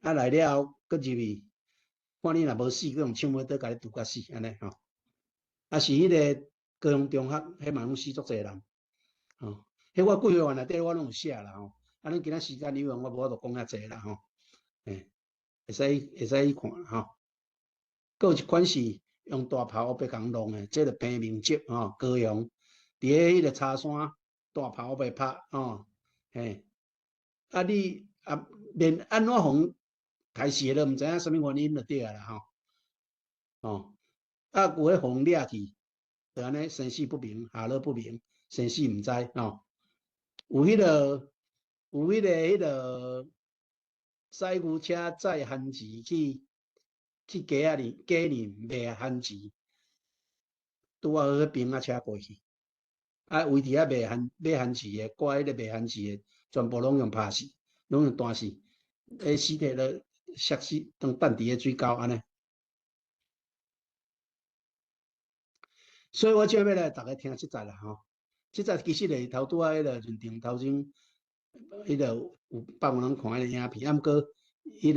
来了后搁入去，看你若无死，佮用枪尾刀甲你拄甲死，安尼吼。啊是迄个高雄中学，迄嘛拢死足侪人，吼。迄我规划内底我拢有写啦吼。啊，恁今仔时间有限，我无法度讲遐济啦吼。会使去看吼。佫有一款是用大炮白共弄诶，即个平民节吼，高雄伫迄个茶山大炮白拍吼，嘿。啊你啊连安怎防开始都毋知影啥物原因就对啊啦吼。哦，啊有迄风掠去，就安尼生死不明，下落不明，生死毋知吼。有迄个载牛车载番薯去鸡林卖番薯，拄啊迄兵仔车过去，啊围伫遐卖番薯的，挂迄个卖番薯的，全部拢用拍死，拢用弹死，迄尸体都摔死，当等伫个水沟安尼。所以我今要来大家听即节啦吼，即节其实是头拄啊迄个认定头前，迄个有放人看迄个影片，啊毋过迄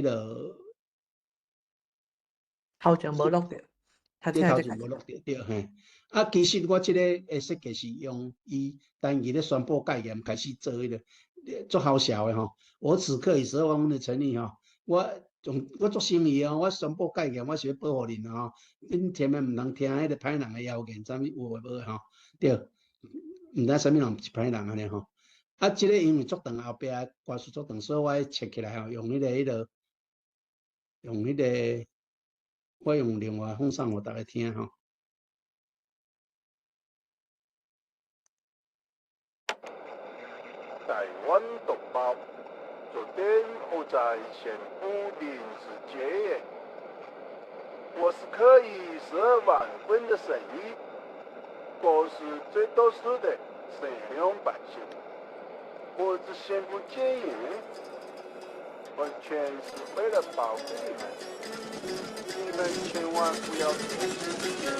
个头前无录着，头前头前无录着对嘿。啊，其实我即个设计是用伊单日咧宣布概念开始做迄个做好笑的吼。我此刻以10万分的诚意吼，我做生意哦，我宣布概念，我是要保护恁吼。恁千万毋通听迄个歹人的谣言，啥物有诶无诶吼，对，毋知啥物人是歹人安尼吼。啊，即个因为足长后壁歌词足长，所以我切起来吼，用迄个，我用另外放送互大家听吼。台湾同胞，昨天我在宣布临时结业，我是可以12万分的生意，我是最多数的善良百姓，我只宣布结业，完全是为了保护你们，你们千万不要轻视别人了。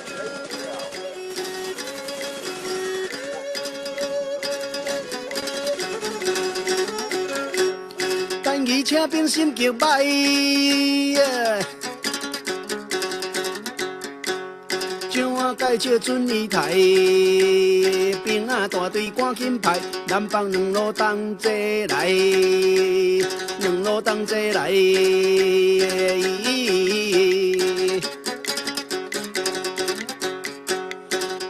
单义车兵心叫歹怎啊介绍准义台？兵啊大队赶紧派，南方两路同齐来，两路同齐来。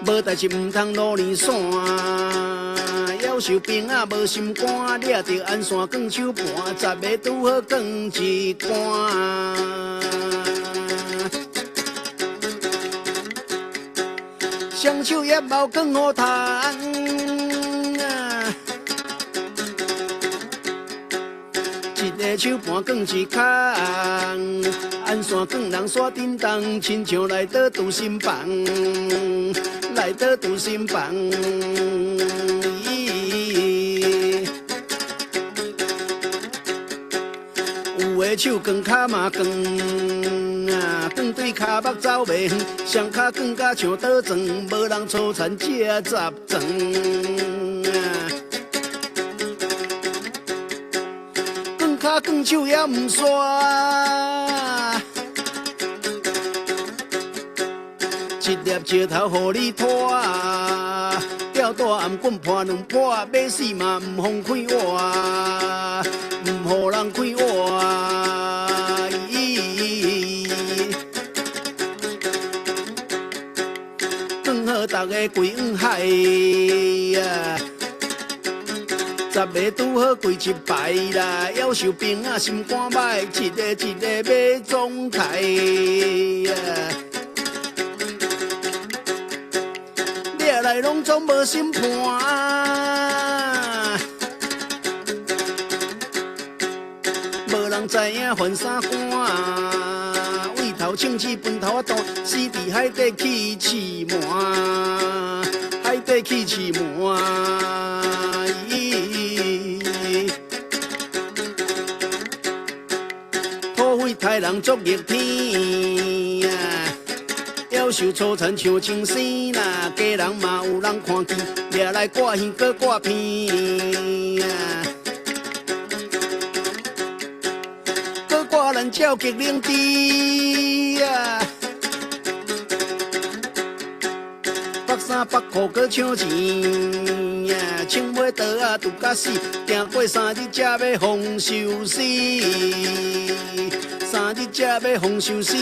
无代志毋通路连线。夭寿兵啊无心肝，掠着鞍线光手盘，10个拄好光一竿。双手也毛光好赚啊，一个手盘光一空，鞍线光人刷叮当，亲像来倒扃心房，来倒扃心房。手光脚嘛光啊，光对脚目走袂远，双脚光甲像倒装，无人粗残这10装啊。光脚光手也毋煞，一粒石头互你拖。吊大暗棍破两破，马死嘛毋通开活，毋互人开活。刚好大家归往海啊，10个拄好归一排啦，夭寿兵啊心肝歹，一个一个要总台啊。来拢总无心判，无人知影犯啥官。为头枪刺分头啊大，死伫海底去饲满，海底去饲满。土匪杀人足逆天啊！夭寿粗残像青生啦，家人嘛有人看见，掠来挂耳搁挂片啊，搁挂咱这少极冷滴啊。北衫北裤搁抢钱啊，穿买刀啊拄甲死，行过3日才要丰收死，3日才要丰收死。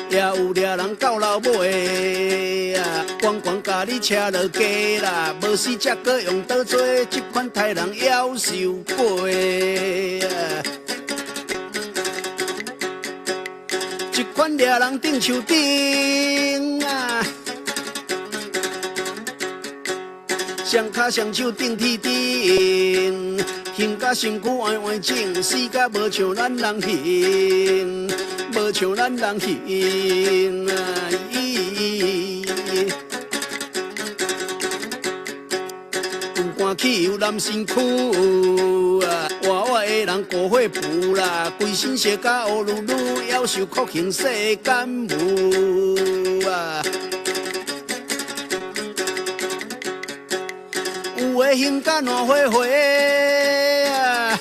也有掠人到老尾啊，光光甲你车落街啦，无死才搁用刀做，这款太人夭寿过啊。一款掠人顶树顶啊，双脚双手顶铁顶，形甲身躯歪歪整，死甲无像咱人形，无像咱人形啊！有肝气有男身躯啊，活活的人过火怖啦，规身血甲乌噜噜，夭寿酷刑世间无啊！有的形甲烂花花啊，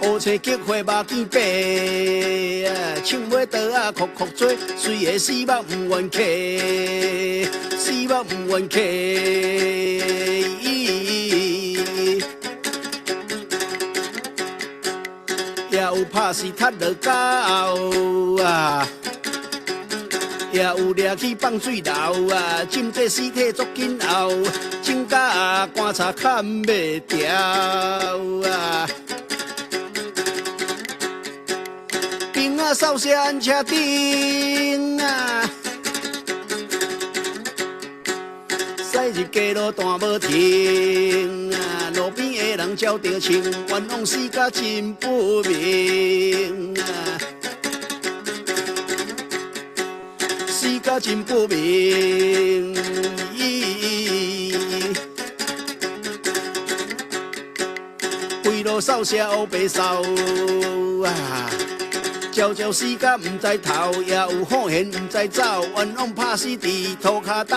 乌青激花目见白啊，枪买刀啊哭哭做，虽会死目毋愿客，死目毋愿客。也有拍死踢落狗啊，也有掠去放水流啊，浸这尸体足紧后，整甲棺材砍袂掉啊。兵啊扫射安车顶啊，驶入街路弹无停啊，路边的人照着穿，冤枉死甲真不明啊，死甲真不明。规路扫射黑白扫啊，朝朝死甲毋知头，也有好现毋知走，冤枉拍死伫涂骹斗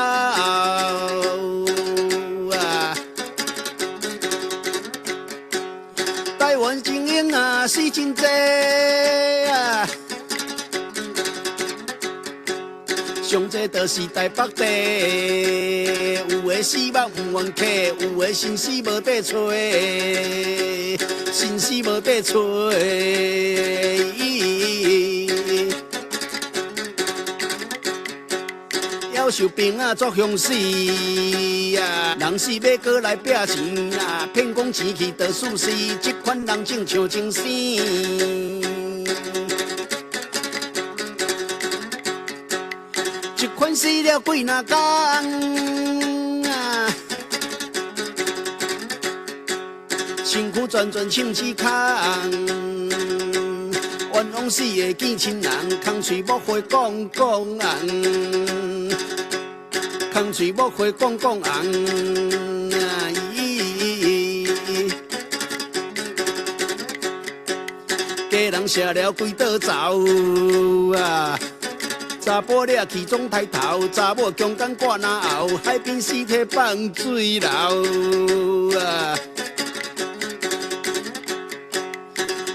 啊！台湾精英啊，死真济啊！上济就是台北地，有的死目毋愿客，有的心死无地找，心死无地找。夭寿病啊作凶死啊，人死要过来拼钱啊，骗讲钱去就死死，这款人种像精生。一款死了几若工啊，身躯全全像一空。冤枉死的见亲人，空嘴木花讲讲红，空嘴木花讲讲红啊！家人射了规倒走啊！查甫掠去总抬头，查某强奸挂那后，海边尸体放水流啊！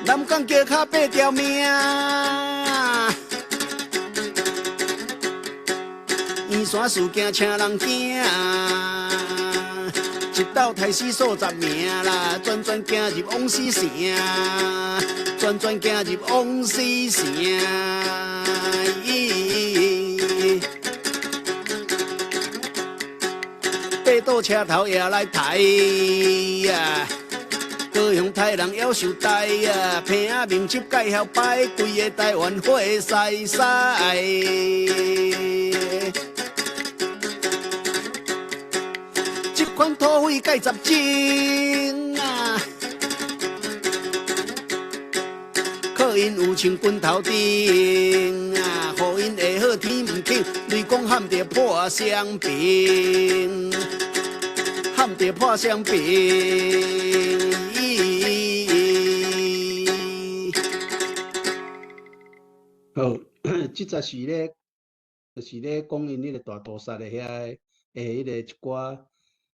南港桥脚八条命，圆山事件请人惊，一斗杀死数十名啦，全全行入往死城，全全行入往死城。八堵车头也来抬呀！高雄太人夭寿台啊，鼻仔面积介晓摆，规个台湾火晒晒。这款土匪介十种啊，靠因有穿拳头顶啊，互因会好天唔轻，雷公喊着破伤兵，喊着破伤兵。好，即则是咧，就是咧讲因迄个大屠杀的遐迄个一寡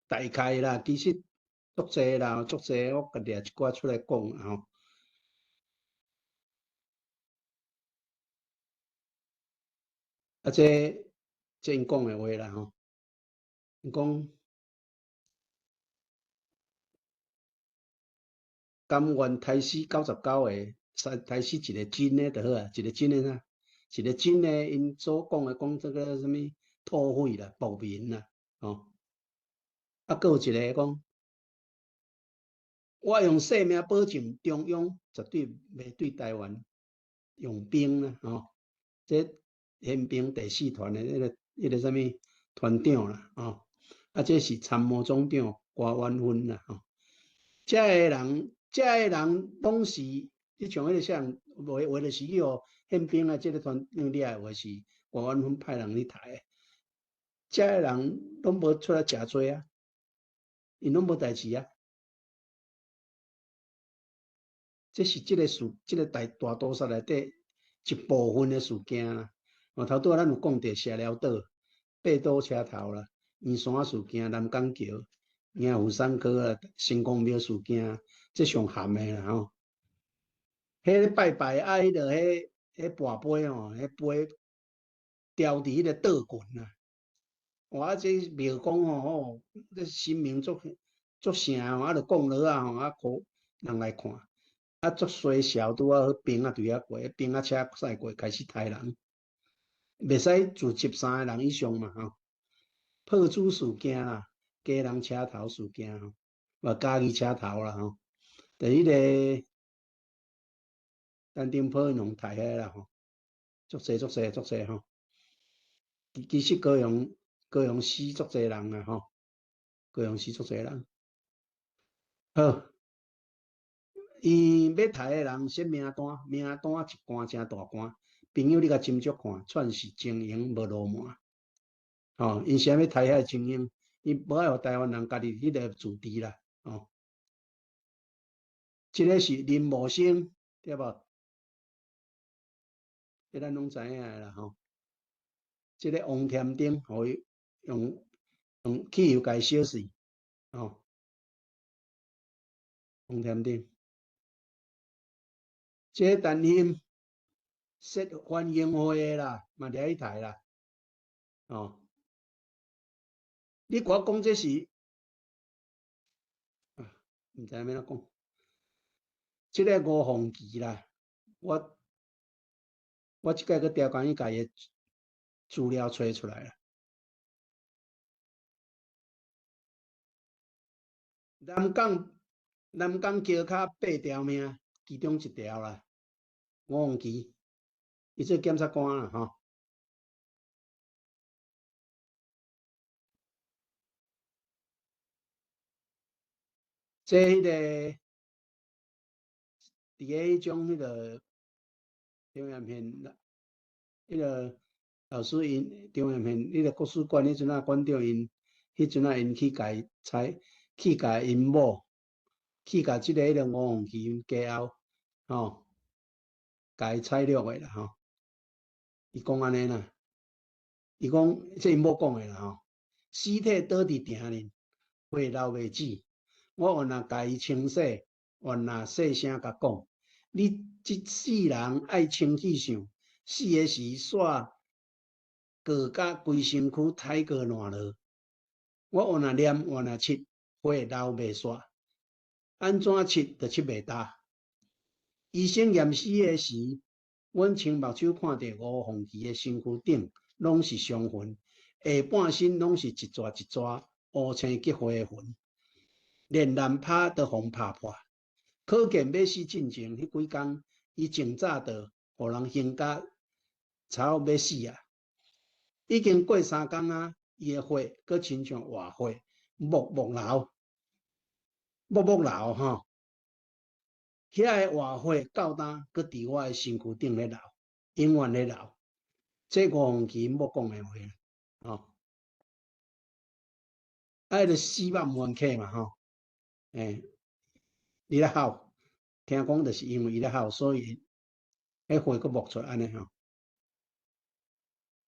大概啦，其实足济啦，足济我家己也一寡出来讲啦吼。啊，这因讲诶话啦吼，因讲甘愿杀死99个，杀死一个真诶就好啊，一个真诶呐，一个真诶，因所讲诶讲这个什物土匪啦、暴民啦，吼。啊，佫有一个讲，我用性命保证中央绝对袂对台湾用兵啦，吼。这宪兵第4团的迄个什物团长啦，吼，啊，这是参谋总长郭元芬啦，吼，遮个人拢是，你像迄个啥人，话就是去互宪兵啊，这个团长厉害，话是郭元芬派人去抬的，遮个人拢无出来食罪啊，因拢无代志啊，这是这个事，这个大屠杀内底一部分的事件啦。头拄咱有讲到社寮岛、八堵车头啦、圆山事件、南港桥、营湖山科啊、成功庙事件，这上含的啦吼。迄拜拜啊，迄个迄跋杯吼，迄杯吊伫迄个倒棍啊。哇！这庙讲吼，这神明足盛吼，啊，就讲落啊吼，啊，互人来看，啊，足衰小拄啊，兵啊对遐过，兵啊车驶过，开始杀人。袂使住13个人以上嘛吼，破主事件啦，家人车头事件吼，家己车头啦吼，就迄个单顶坡用抬遐啦吼，足济吼，其实高雄死足济人啦吼，高雄死足济人。好，伊要抬个人写名单一关真大关。朋友，你甲斟酌看，算是经营无落满。吼，因啥要抬遐经营？伊无爱互台湾人家己迄个自治啦。吼，即个是林茂生，对无？这咱拢知影诶啦吼。即个王添丁，互伊用汽油甲伊烧死。吼，王添丁，即个担心说欢迎会诶啦，嘛掠去抬啦。吼，你甲我讲这是毋知要怎讲。即个吴凤琪啦，我即摆去调工去甲伊资料找出来啦。南港桥卡8条命，其中1条啦，吴凤琪，伊做检察官啦吼。即迄个伫个迄种迄个中央片，迄个老师因中央片，迄个国史馆迄阵啊，馆长因迄阵啊，因去甲伊去甲因某，去甲即个迄个吴凤琪家后，吼，甲伊采录诶啦吼。伊讲安尼啦，伊讲这因某讲诶啦吼，尸体倒伫埕哩，血流袂止。我原来甲伊清洗，原来细声甲讲，你即世人爱清气相，死诶时煞过甲规身躯体过烂落。我原来念，原来切，血流袂煞，安怎切就切袂大。医生验尸诶时，阮亲目睭看到吴凤琪诶身躯顶拢是伤痕，下半身拢是一撮一撮乌青结花诶痕。连南拍都互拍破，可见要死进前迄几工，伊前早就互人刑甲吵要死啊！已经过3工啊，伊诶血阁亲像活血，木流吼。遐个活血到呾阁伫我诶身躯顶咧流，永远咧流。这吴凤琪某讲诶话，吼，迄个4万门客嘛吼。伊咧哭，听讲就是因为伊咧哭，所以迄血阁冒出安尼吼。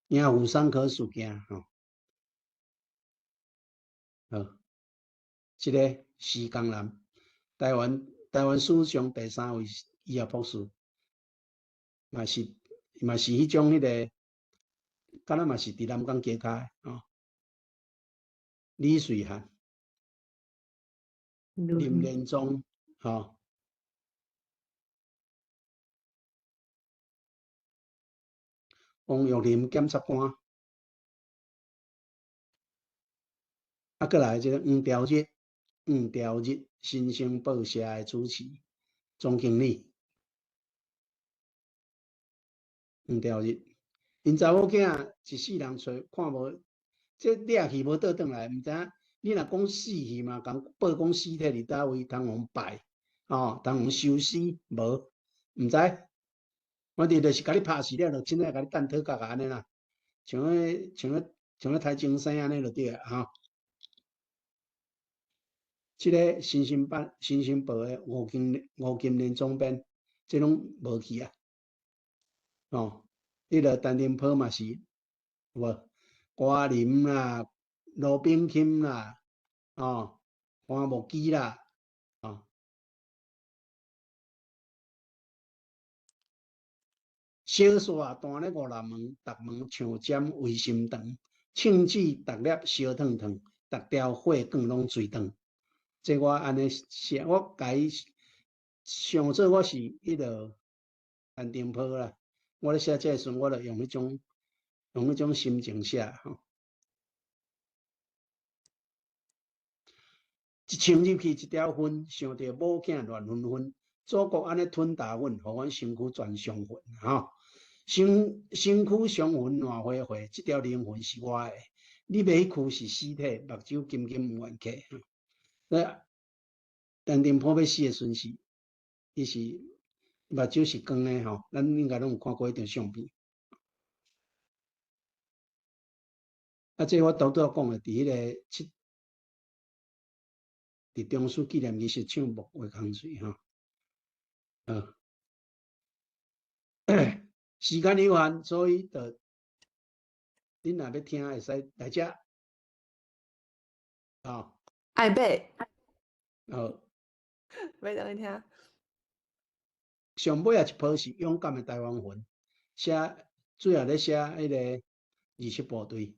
营湖山科事件吼，这个徐江南，台湾史上第3位医学博士，嘛是迄种迄个，敢若嘛是伫南港加开哦。李瑞汉、林连忠，王玉林检察官，过来这个黄朝日新生报社的主持总经理，黄朝日，因查某囝一世人找看无，这掠去无倒转来，毋知影。你若讲死去嘛，讲报讲尸体伫倒位，通互拜，通互收尸，无，毋知。我哋就是甲你拍死了，就凊彩甲你等讨价安尼啦，像咧台中生安尼就对啊，即个新生报的吴金莲总编，即拢无去啊。迄个陈定波嘛是，无瓜林啦。罗炳钦啦，黄木基啦，小刷单咧五南门，逐门唱尖为心肠，庆子逐粒烧烫烫，逐条火管拢最长。这我安尼写，我改上做我是迄个陈定波啦，我咧写这时我就用迄种心情写吼。一冲入去一条粉，想着某囝乱纷纷，祖国安尼吞大阮，互阮身躯全上粉身躯上粉乱花花，这条灵魂是我的，你袂去是尸体，目睭金金唔愿开。陈定波要死的时是，伊是目睭是光的吼，咱应该拢有看过迄张相片。这我拄讲的，伫迄个伫中暑纪念仪式唱木话空水时间有限，所以就恁若要听，会使来遮爱买，买等你听。上尾一波是勇敢的台湾魂，最后咧写迄个27部队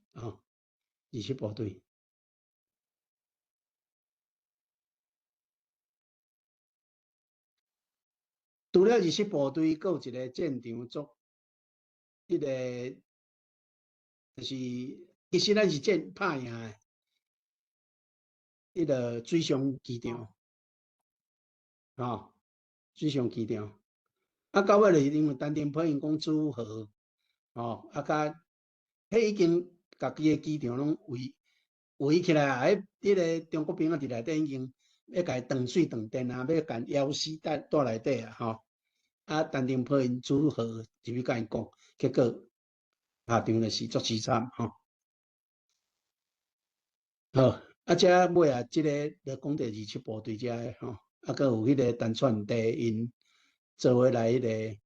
27部队。除了27部队，阁有一个战场作，迄个就是其实咱是拍赢的，迄个水上机场，水上机场。到尾就是因为陈定波因讲组合，甲迄已经家己的机场拢围起来啊！迄个中国兵啊，伫内底已经。要甲伊断水断电啊，要甲伊枵死带内底啊，陈定波因组合入去甲伊讲，结果下场就是足凄惨好，遮尾啊，即个就讲第27部队遮的阁有迄个陈串地因做伙来迄个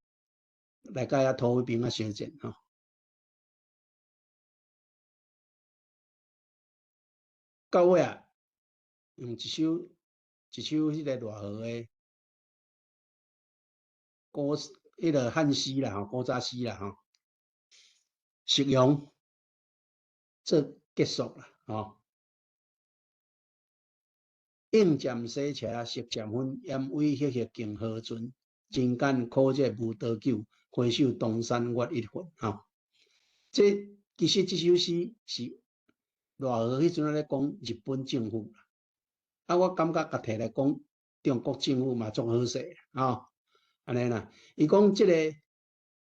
来甲遐土匪兵相战到尾啊，用一首迄个偌好诶古迄个汉诗啦，古早诗啦夕阳做结束啦应渐西斜，色渐昏，烟微翕翕更好船。人间苦节无多久，回首东山月一分这其实这首诗是偌好，迄阵咧讲日本政府。我感觉甲摕来讲中国政府嘛足好势安尼啦。伊讲即个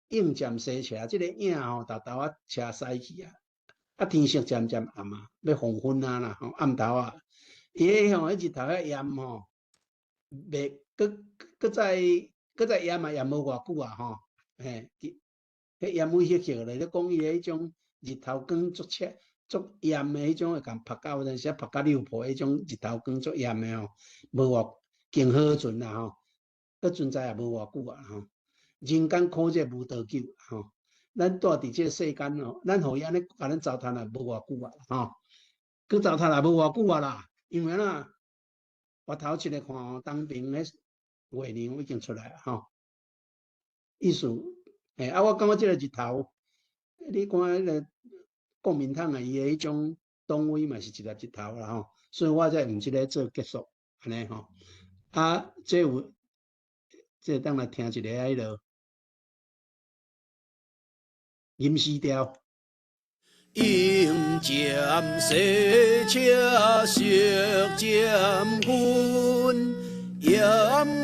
影渐西斜，即个影豆豆啊斜西去天色渐渐暗要黄昏啦暗头伊迄日头遐炎袂搁再炎炎无偌久迄炎威翕翕咧，讲伊迄种日头光足炎的迄种会共晒到，有阵时晒到流泡，迄种日头光足炎的无偌更好船啦搁存在也无偌久人间苦节无多久咱住伫即个世间咱互伊安尼甲咱糟蹋也无偌久去走塔来无偌久啊啦，因为啦，我头一个看哦，当兵迄月亮已经出来了吼，意思，我感觉即个日头，你看迄个国民党诶，伊诶迄种党委嘛是一粒日头啦吼，所以我才用即个做结束，安尼吼。这有，这当来听一个迄落吟诗调。用渐细车色渐昏，烟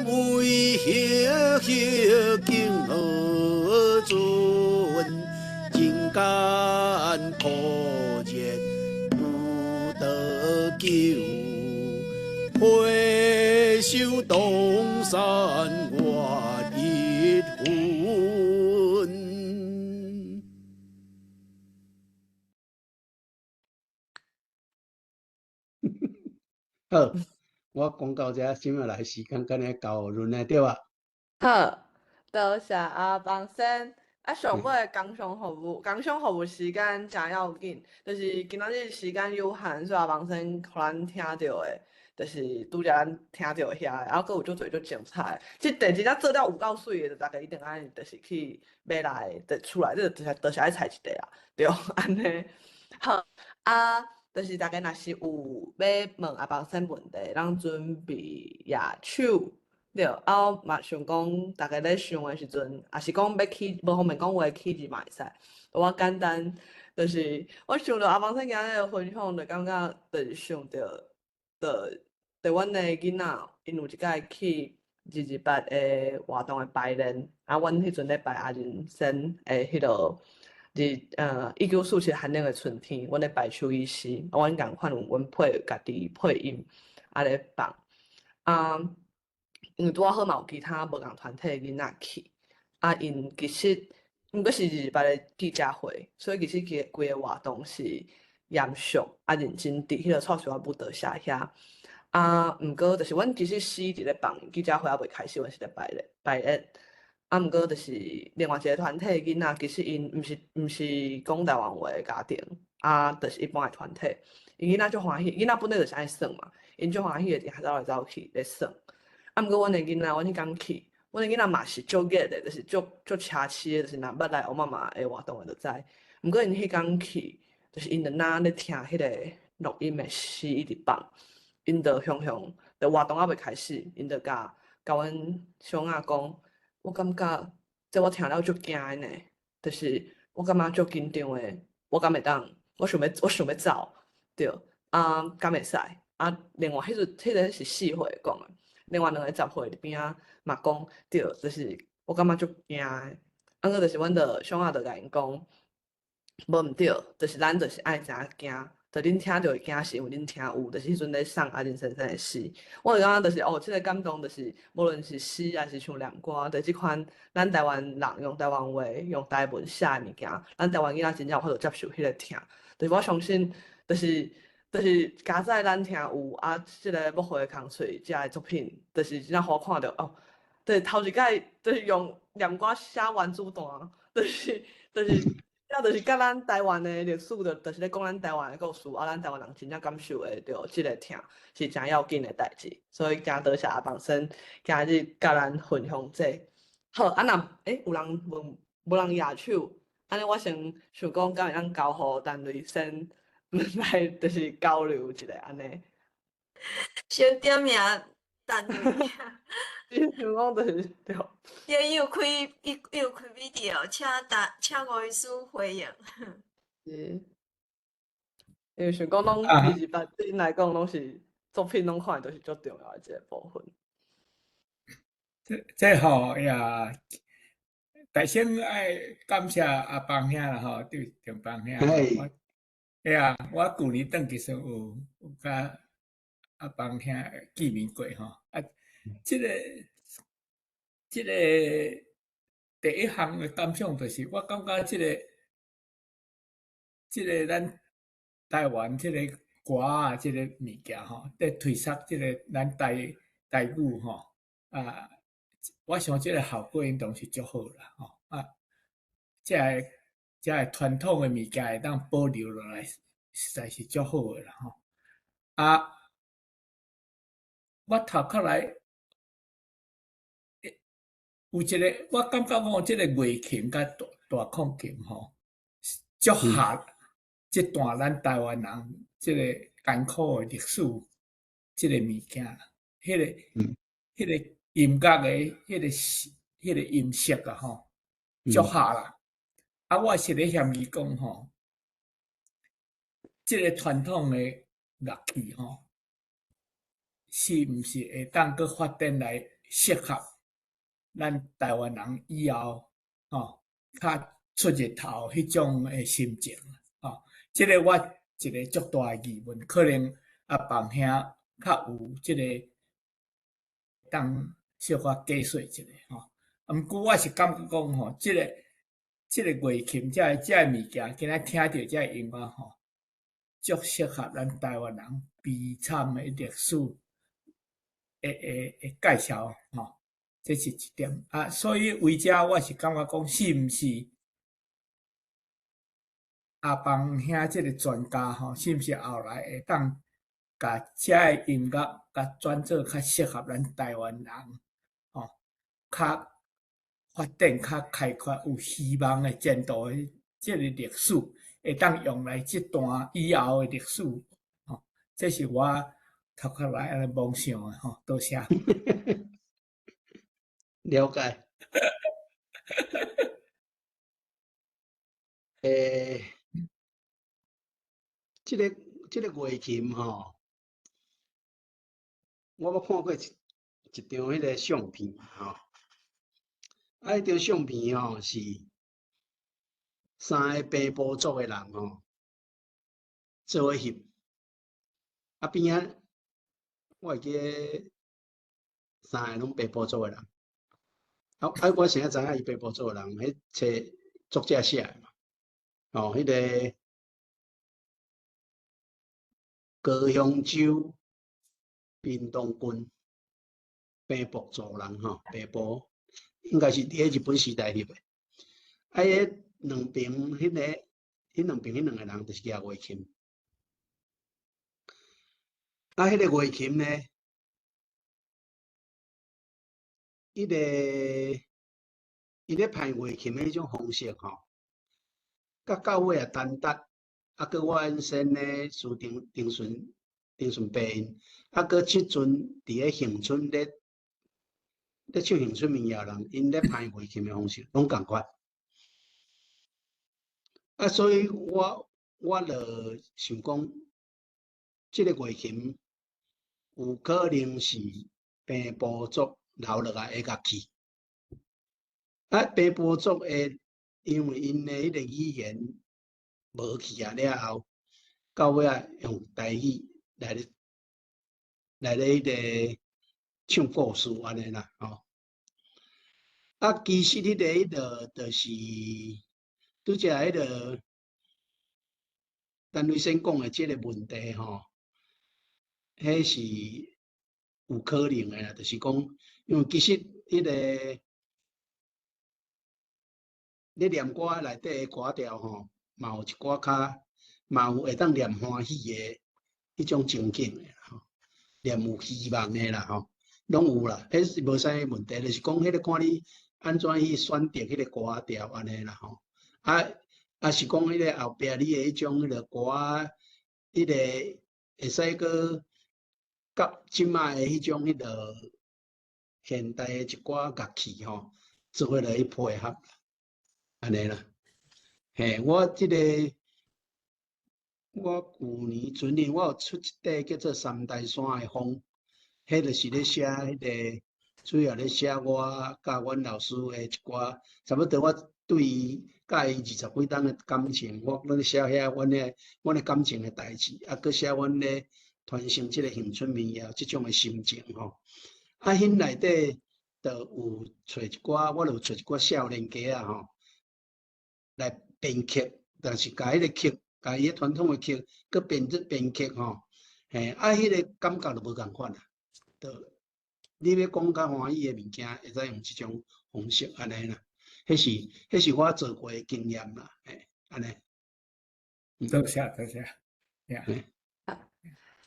为迄景何存？人间可见不得救，回首东山月一魂。好，我讲到这，今日来时间干咧到论诶对啊。好，多谢阿邦生。上尾工商服务时间真要紧，就是今仔日时间有限，所以阿邦生互咱听到的，就是拄则咱听到遐，然后佫有足侪足精彩。即第真正做了有够水的，就大家一定爱就是去买来，就出来，这就是爱采一个啦，对，安尼。好就是大家若是有要问阿邦生问题，咱准备野手。对，嘛想讲，大家咧想的时阵，也是讲要起，无方面讲话起字嘛会使。我简单就是我想到阿邦生今日的分享，就感觉就是想到，台湾的囡仔，因有一届去228的活动的排练，阮迄阵咧排阿仁生的迄落1947寒冷的春天，阮咧排邱医师，阮共款有阮配家己配音，咧放因为拄好嘛有其他无共团体的囡仔去，因其实毋过是228的记者会，所以其实规个活动是严肃认真伫迄个蔡徐坤舞蹈社遐。毋过就是阮其实死伫咧放记者会还未开始，阮是咧排练。毋过就是另外一个团体的囡仔，其实因毋是讲台湾话的家庭，就是一般的团体，因囡仔足欢喜，囡仔本来就是爱耍嘛，因足欢喜的伫遐走来走去咧耍。毋过阮的囡仔，阮迄工去，阮的囡仔嘛是足热的，就是足车痴的，就是若捌来欧妈妈的活动的就知。毋过因迄工去，就是因着若咧听迄个录音的诗一直放，因着常着活动还未开始，因着甲阮小仔讲，我感觉这我听了足惊的呢，就是我感觉足紧张的，我敢会当，我想要走，对，敢会使。另外迄个是4岁讲的。另外2个10岁伫边仔嘛讲对，就是我感觉足惊的。过就是阮着小仔着甲因讲，无毋对，就是咱就是爱知影惊，就恁听着会惊是因为恁听有，就是迄阵咧送阿林先生的诗，我就感觉就是即个感动就是无论是诗还是唱恋歌，就即款咱台湾人用台湾话用台文写的物件，咱台湾囡仔真正有法度接受迄个听，就是我相信就是加在咱听有即个木花的空喙遮个作品，就是真正好看着哦。就是头一届就是用念歌写原子弹，就是就是甲咱台湾的历史就是咧讲咱台湾的故事，咱台湾人真正感受会着即个听是真要紧的代志，所以真多谢阿邦生今日甲咱分享这。好，若有人问无人野手，安尼我想讲，敢会当交互陈瑞生来就是交流一下安尼。先点名陈瑞，你想讲就是对。对，伊有开 video，请吴医师回应。是，因为想讲拢28对因来讲拢是作品，拢看都是足重要的一个部分。这吼呀，大先爱感谢阿邦兄啦吼，对长邦兄。我旧年转去时有甲阿邦兄见面过吼。这个第一项的感想就是，我感觉这个咱台湾这个歌啊，这个物件吼，在推广这个咱台语吼我想这个效果应当是足好啦吼这个传统的物件会当保留落来，实在是足好诶啦吼。啊，我头壳来有一个，我感觉讲即个月琴甲大控琴吼，足合即段咱台湾人即个艰苦诶历史即个物件啦，迄个音乐诶迄个音色啊吼，足合啦。啊，我是咧嫌伊讲吼，即个传统诶乐器吼，是毋是会当佫发展来适合咱台湾人以后吼较出日头迄种诶心情吼？即个我一个足大诶疑问，可能阿房兄较有即个当小可解说一下吼。毋过我是感觉讲吼，即个乐琴遮个物件，今仔听着遮个音乐吼，足适合咱台湾人悲惨诶历史诶介绍吼，这是一点啊。所以为遮我是感觉讲，是毋是阿邦兄即个专家吼，是毋是后来会当甲遮个音乐甲转做较适合咱台湾人吼，较发展较开阔有希望诶前途诶即个历史，会当用来即段以后诶历史吼。这是我头壳来安尼妄想诶吼，多谢。了解。即个乐琴吼，我捌看过一张迄个相片吼，啊，迄张相片吼是3个平埔族诶人吼做伙翕，啊边仔我会记得3个拢平埔族诶人，我先知影伊平埔族诶人，迄册作者写诶嘛，哦，迄个高雄州屏东郡平埔族人吼，平埔应该是伫咧日本时代翕诶。啊，迄两边迄两个人就是举乐琴。啊，迄个乐琴呢，伊咧弹乐琴诶迄种方式吼，甲到尾也单达，啊，佮我原先咧输丁顺白音，啊，佮即阵伫咧恒春咧唱恒春民谣人，因咧弹乐琴诶方式拢共款。啊，所以我就想讲，即个乐琴有可能是平埔族留落来诶乐器。啊，平埔族诶，因为因诶迄个语言无去啊了后，到尾啊用台语来咧迄个唱故事安尼啦，吼。啊，其实迄个就是拄则迄个单位先讲诶即个问题吼，迄是有可能诶啦，就是讲，因为其实迄个咧念歌内底诶歌调吼，嘛有一寡嘛有会当念欢喜诶迄种情景诶吼，念有希望诶啦吼，拢有啦，迄是无啥问题，就是讲迄个看你安怎去选择迄个歌调安尼啦吼，啊是讲迄个后壁你诶迄种迄个歌，迄个会使个甲即卖诶迄种迄个现代诶一寡乐器吼，做伙来去配合，安尼啦。嘿，我去年前年我有出一块叫做《三台山的风》，迄就是咧写迄个，主要咧写我甲阮老师诶一寡，差不多我对伊甲伊20几档诶感情，我咧写遐阮诶感情诶代志，啊，佮写阮咧传承即个恒春民谣即种诶心情吼。啊，迄内底就有找一寡，我就找一寡少年家啊吼，来编曲，但是甲迄个曲。甲伊迄传统诶曲，佮编曲吼，嘿，啊，迄个感觉就无共款啦。就你要讲较欢喜诶物件，会使用即种方式安尼啦。迄是我做过诶经验啦，嘿，安尼。多谢多谢。呀。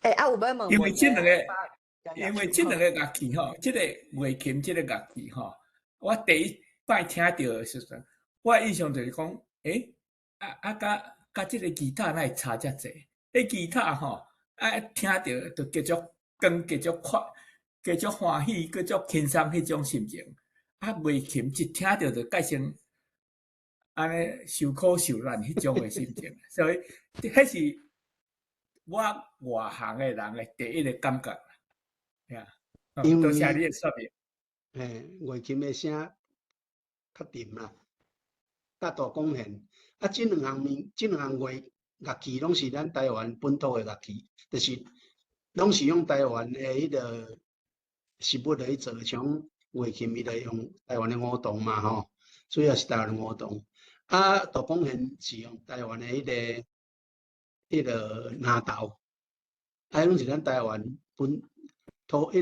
有要问因为这两个，因为这两个乐器吼，这个月琴这个乐器吼，我第一摆听到的时阵，我印象就是讲，甲这个吉他哪会差遮济？迄吉他吼，听到就继续跟继续快，继续欢喜，继续轻松迄种心情。月琴一听到就改成安尼受苦受难迄种的心情，所以迄是我外行的人的第一个感觉。多谢你的说明。月琴的声较沉啦，甲大贡献。这两项乐器拢是咱台湾本土的乐器，就是拢是用台湾的迄个实物来做，像月琴伊就用台湾的梧桐嘛吼，主要是台湾的梧桐。大贡献是用台湾的迄个纳豆，拢是咱台湾本土的物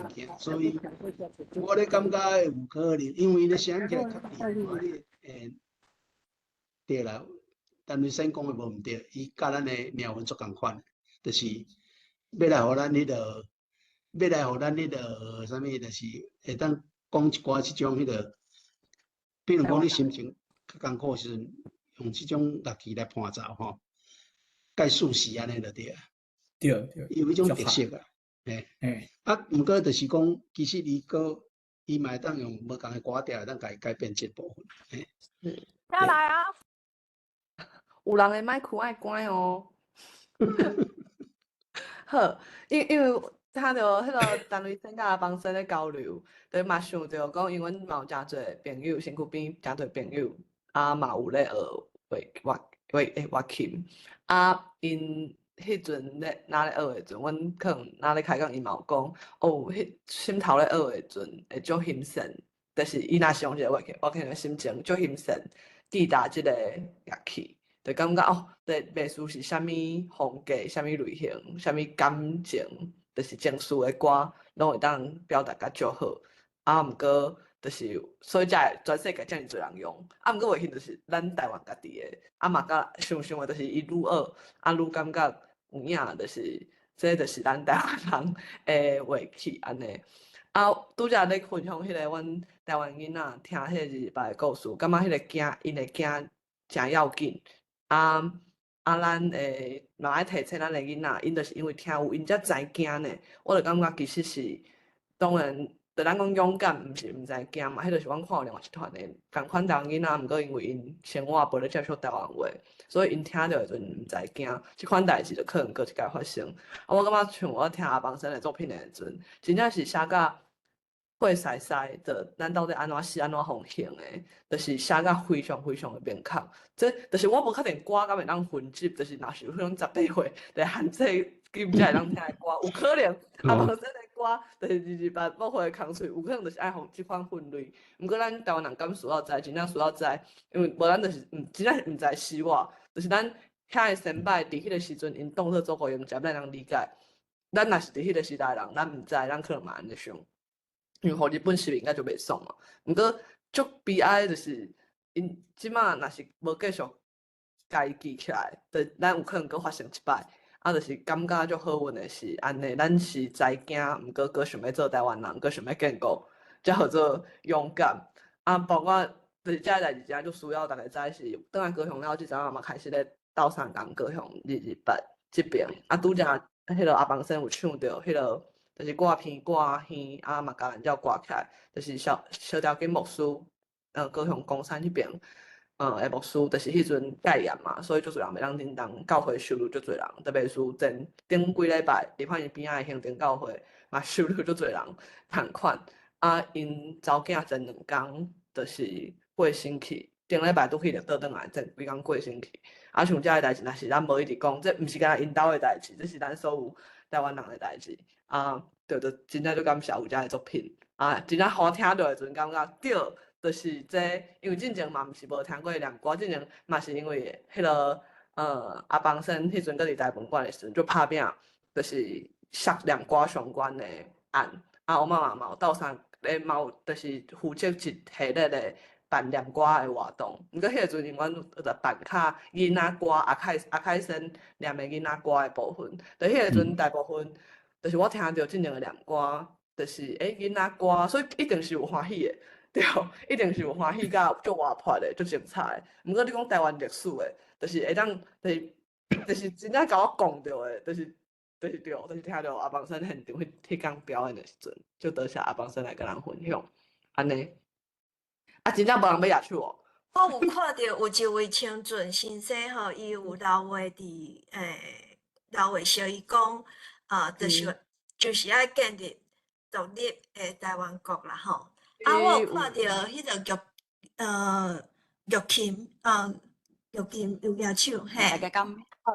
件，所以我咧感觉有可能，因为咧声起来较甜，对啦，但你先讲的无毋对，伊甲咱的鸟文做共款，就是要来互咱迄个，啥物，就是会当讲一寡即种迄个，比如讲你心情较艰苦时阵，用即种乐器来伴奏吼，介舒适安尼就对啊。对，有迄种特色啊，毋过就是讲，其实伊嘛会当用无共的歌调，当家改变这部分。下来啊！有人的麦克爱关哦。好，因为他就迄个单位参加帮生咧交流，就嘛想着讲，因为阮嘛有诚侪朋友，身躯边诚侪朋友，嘛有咧乐琴，因迄阵咧若咧学的阵，阮可能若咧开讲，伊嘛有讲，迄心头咧学的阵会足心神，就是伊若是用一个乐器的心情足心神，记搭即个乐器。就感觉就袂输是啥物风格、啥物类型、啥物感情，就是情绪的歌，拢会当表达甲足好。毋过就是所以才会全世界遮尔侪人用。毋过月琴就是咱台湾家己的，嘛甲想的就是伊愈学，愈感觉有影，就是这就是咱台湾人的乐器安尼。拄则咧分享迄个阮台湾囡仔听迄个日白的故事，感觉迄个因的囝诚要紧。咱嘛爱提醒咱的囡仔，因就是因为听有因才知惊呢。我就感觉其实是，当然，就咱讲勇敢，毋是毋知惊嘛。迄就是阮看有另外一团的共款台湾囡仔，毋过因为因生活无咧接触台湾话，所以因听到的时阵毋知惊。即款代志就可能搁一届发生。我感觉像我听阿邦生的作品的时阵，真正是写甲会使使的，咱到底安怎是安怎风行的，就是写甲非常非常的明确。这就是我无确定歌敢会当混集，就是若是迄种18岁，就限制伊才会当听的歌，有可能阿邦生的歌，就是28、某岁的空喙，有可能就是爱互即款分类。毋过咱台湾人敢需要知，真正需要知，因为无咱就是真正毋知死活，就是咱遐个先辈伫迄个时阵，因当作做互用遮咱能理解。咱若是伫迄个时代人，咱毋知，咱可能嘛安尼想。因为互日本时应该就袂爽嘛，毋过足悲哀就是因即马若是无继续家己记起来，就咱有可能搁发生一摆，就是感觉足好运的是安尼，咱是知惊，毋过搁想要做台湾人，搁想要建国，才叫做勇敢。包括就是遮代志，真就需要大家知是，倒来高雄了即阵嘛开始咧斗相共高雄日本即边，拄则迄个阿邦生有唱着迄个。就是挂片挂耳，嘛甲人家挂起来，就是小条根牧师，高雄公山迄边，的牧师，就是迄阵戒严嘛，所以足侪人袂当叮当，教会收入足侪人，特别是顶几礼拜，伫看伊边仔的行政教会嘛收入足侪人同款，因查某囝前2工就是过身去，顶礼拜拄去就倒转来，前几工过身去，像遮个代志，若是咱无一直讲，这毋是干因兜的代志，这是咱所有台湾人的代志。对，就真正就感谢有遮个作品真正好听到的时阵，感觉对，就是这，因为之前嘛毋是无听过念歌，之前嘛是因为迄个阿邦生迄阵搁伫台本馆的时阵就拍拼，就是杀念歌相关的案，我妈妈嘛有斗相嘛有就是负责一系列的办念歌的活动。毋过迄个阵，阮就办较囡仔歌，阿凯森念的囡仔歌的部分。就迄个阵，大部分就是我听到即两个念歌，就是囡仔歌，所以一定是有欢喜的，对，一定是有欢喜甲足活泼的，足精彩的。毋过你讲台湾历史的，就是会当，就是真正甲我讲着的，就是对，就是听到阿邦生现场迄天表演的时阵，就得下阿邦生来跟人分享，安尼。啊，真正无人要野手哦。我有看到有一位清俊先生吼，伊有留话伫留话小伊讲，就是爱建立独立的台湾国啦吼。啊，我有看到迄个玉琴有野手，嘿。大家敢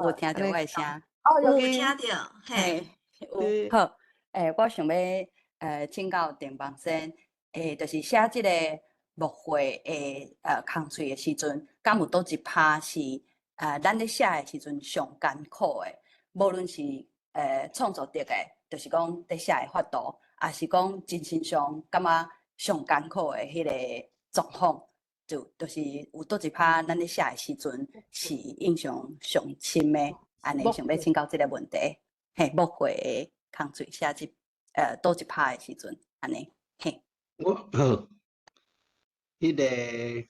有听到我的声？有听到，嘿。有好，我想要请教郑邦生，就是写即个木会的空喙的时阵，敢有倒一拍是咱咧写的时阵上艰苦的？无论是创作得的，就是讲咧写的法度，也是讲精神上感觉上艰苦的迄个状况，就是有倒一拍咱咧写的时阵是印象上深的，安尼想要请教即个问题。嘿，木会的空喙写倒一拍的时阵，安尼嘿。我好，迄个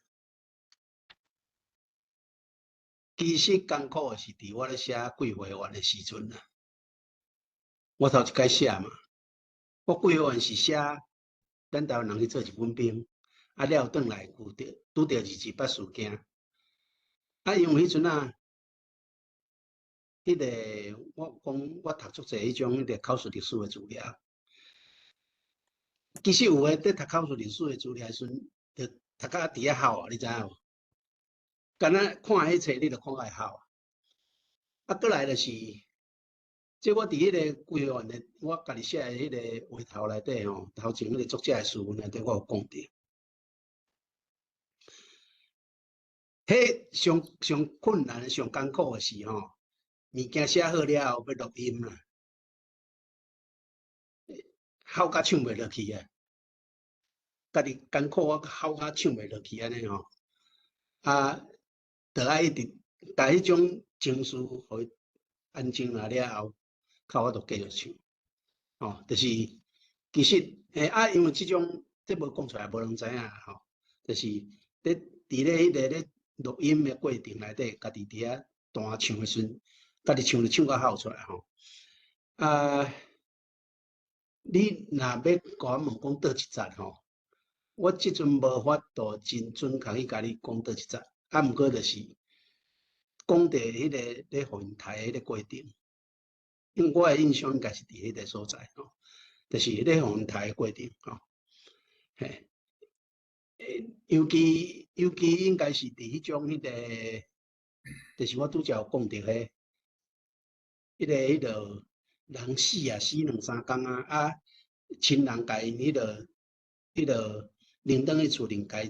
其实艰苦的是伫我咧写桂花园的时阵啦。我头一摆写嘛，我桂花园是写咱台湾人去做日本兵，啊了转来拄着228事件，啊因为迄阵啊。迄个我讲，我读足侪迄种迄个考试历史的资料。其实有诶，伫读考试历史的资料时阵，就读甲伫遐哭啊，你知影无？敢若看迄册，你就看会哭啊。啊，过来就是，即我伫迄个规划的，我家己写诶迄个话头内底吼，头前迄个作者诶书内底，我有讲着。迄上困难、上艰苦诶是吼。物件写好了后，要录音啦，哭甲唱袂落去啊！家己艰苦，我哭甲唱袂落去安尼吼。啊，着爱一直把迄种情绪互伊安静下了后，靠我着继续唱。哦，就是其实因为即种这无讲出来，无人知影吼。就是伫咧迄个咧录音的过程内底，家己伫遐弹唱的时阵。家己唱就唱甲哭出来吼，你若要甲我问讲倒一节吼，我即阵无法度真准确去甲你讲倒一节，啊，毋过就是讲着迄个咧互因台迄个过程，因为我的印象应该是伫迄个所在吼，就是咧互因台的过程吼，嘿，尤其应该是伫迄种迄个，就是我拄则有讲着迄。迄个人死2-3工啊，亲人家因迄个领导去厝另家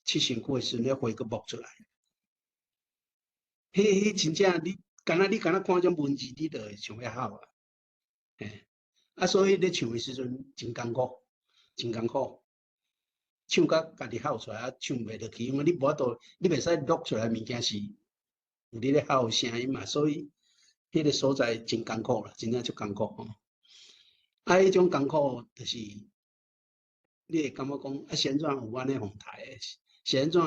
七身躯的时阵，花个木出来，迄真正你敢若看种文字，你就会想要哭啊，嘿，啊，所以咧唱的时阵真艰苦，真艰苦，唱甲家己哭出来，啊，唱袂落去，因为你无法度，你袂使录出来物件是有你咧哭的声音嘛，所以。迄个所在真艰苦啦，真正足艰苦吼。啊，迄种艰苦就是，你会感觉讲啊，是安怎有安尼风台诶？是安怎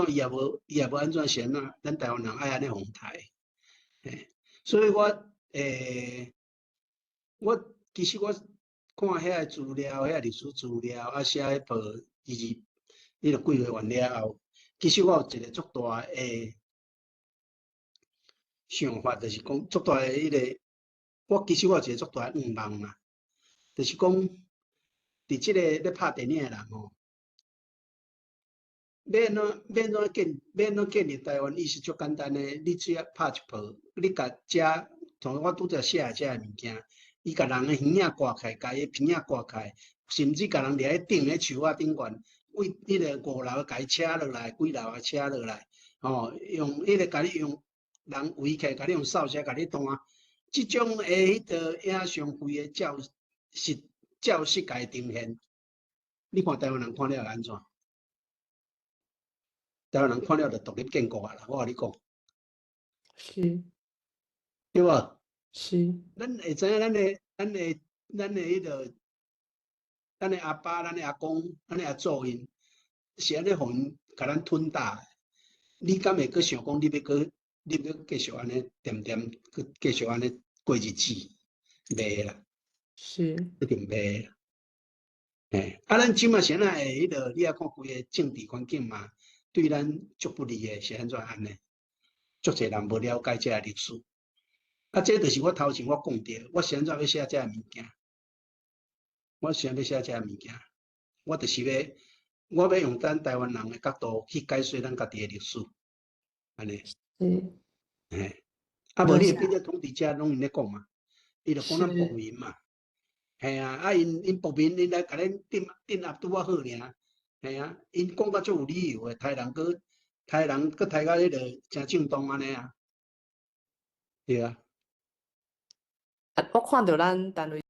伊也无安怎是安怎？咱台湾人爱安尼风台，所以我其实我看遐个资料，遐历史资料啊，写迄部迄个规划完了后，其实我有一个足大诶。想法就是讲，足大诶迄个，我其实我有一个足大诶愿望啦，就是讲，伫即个咧拍电影诶人吼，要怎建立台湾意识足简单诶，你只要拍一部，你甲像我拄则写遮诶物件，伊甲人诶耳仔刮开，甲伊鼻仔刮开，甚至甲人掠喺顶咧树仔顶悬，为迄个5楼甲伊车落来，几楼车落来，吼，用迄个甲你用。人围起，甲你用扫帚，甲你弹，即种诶，迄个影像费诶教室，甲伊呈现，你看台湾人看了会安怎？台湾人看了就独立建国啊啦，我甲你讲，是对无？是，咱会知影咱的迄个，咱的阿爸、咱的阿公、咱的阿祖因，是安尼互因甲咱吞大的。你敢会阁想讲你要继续安尼佮继续安尼过日子？袂啦，是一定袂啦。咱即马现在迄个，你也看规个政治环境嘛，对咱足不利的，是安怎安尼？足侪人无了解这个历史。这就是我头前我讲着，我是安怎要写这个物件？我是安要写这个物件？我就是我要用咱台湾人的角度去解说咱家己的历史，安尼。是，无你变做统治者拢因咧讲嘛，伊就讲咱牧民嘛。因牧民因来甲咱镇压拄啊好尔，因讲甲足有理由的，台人佫台到迄个真正当安尼啊，对啊。我看到咱单位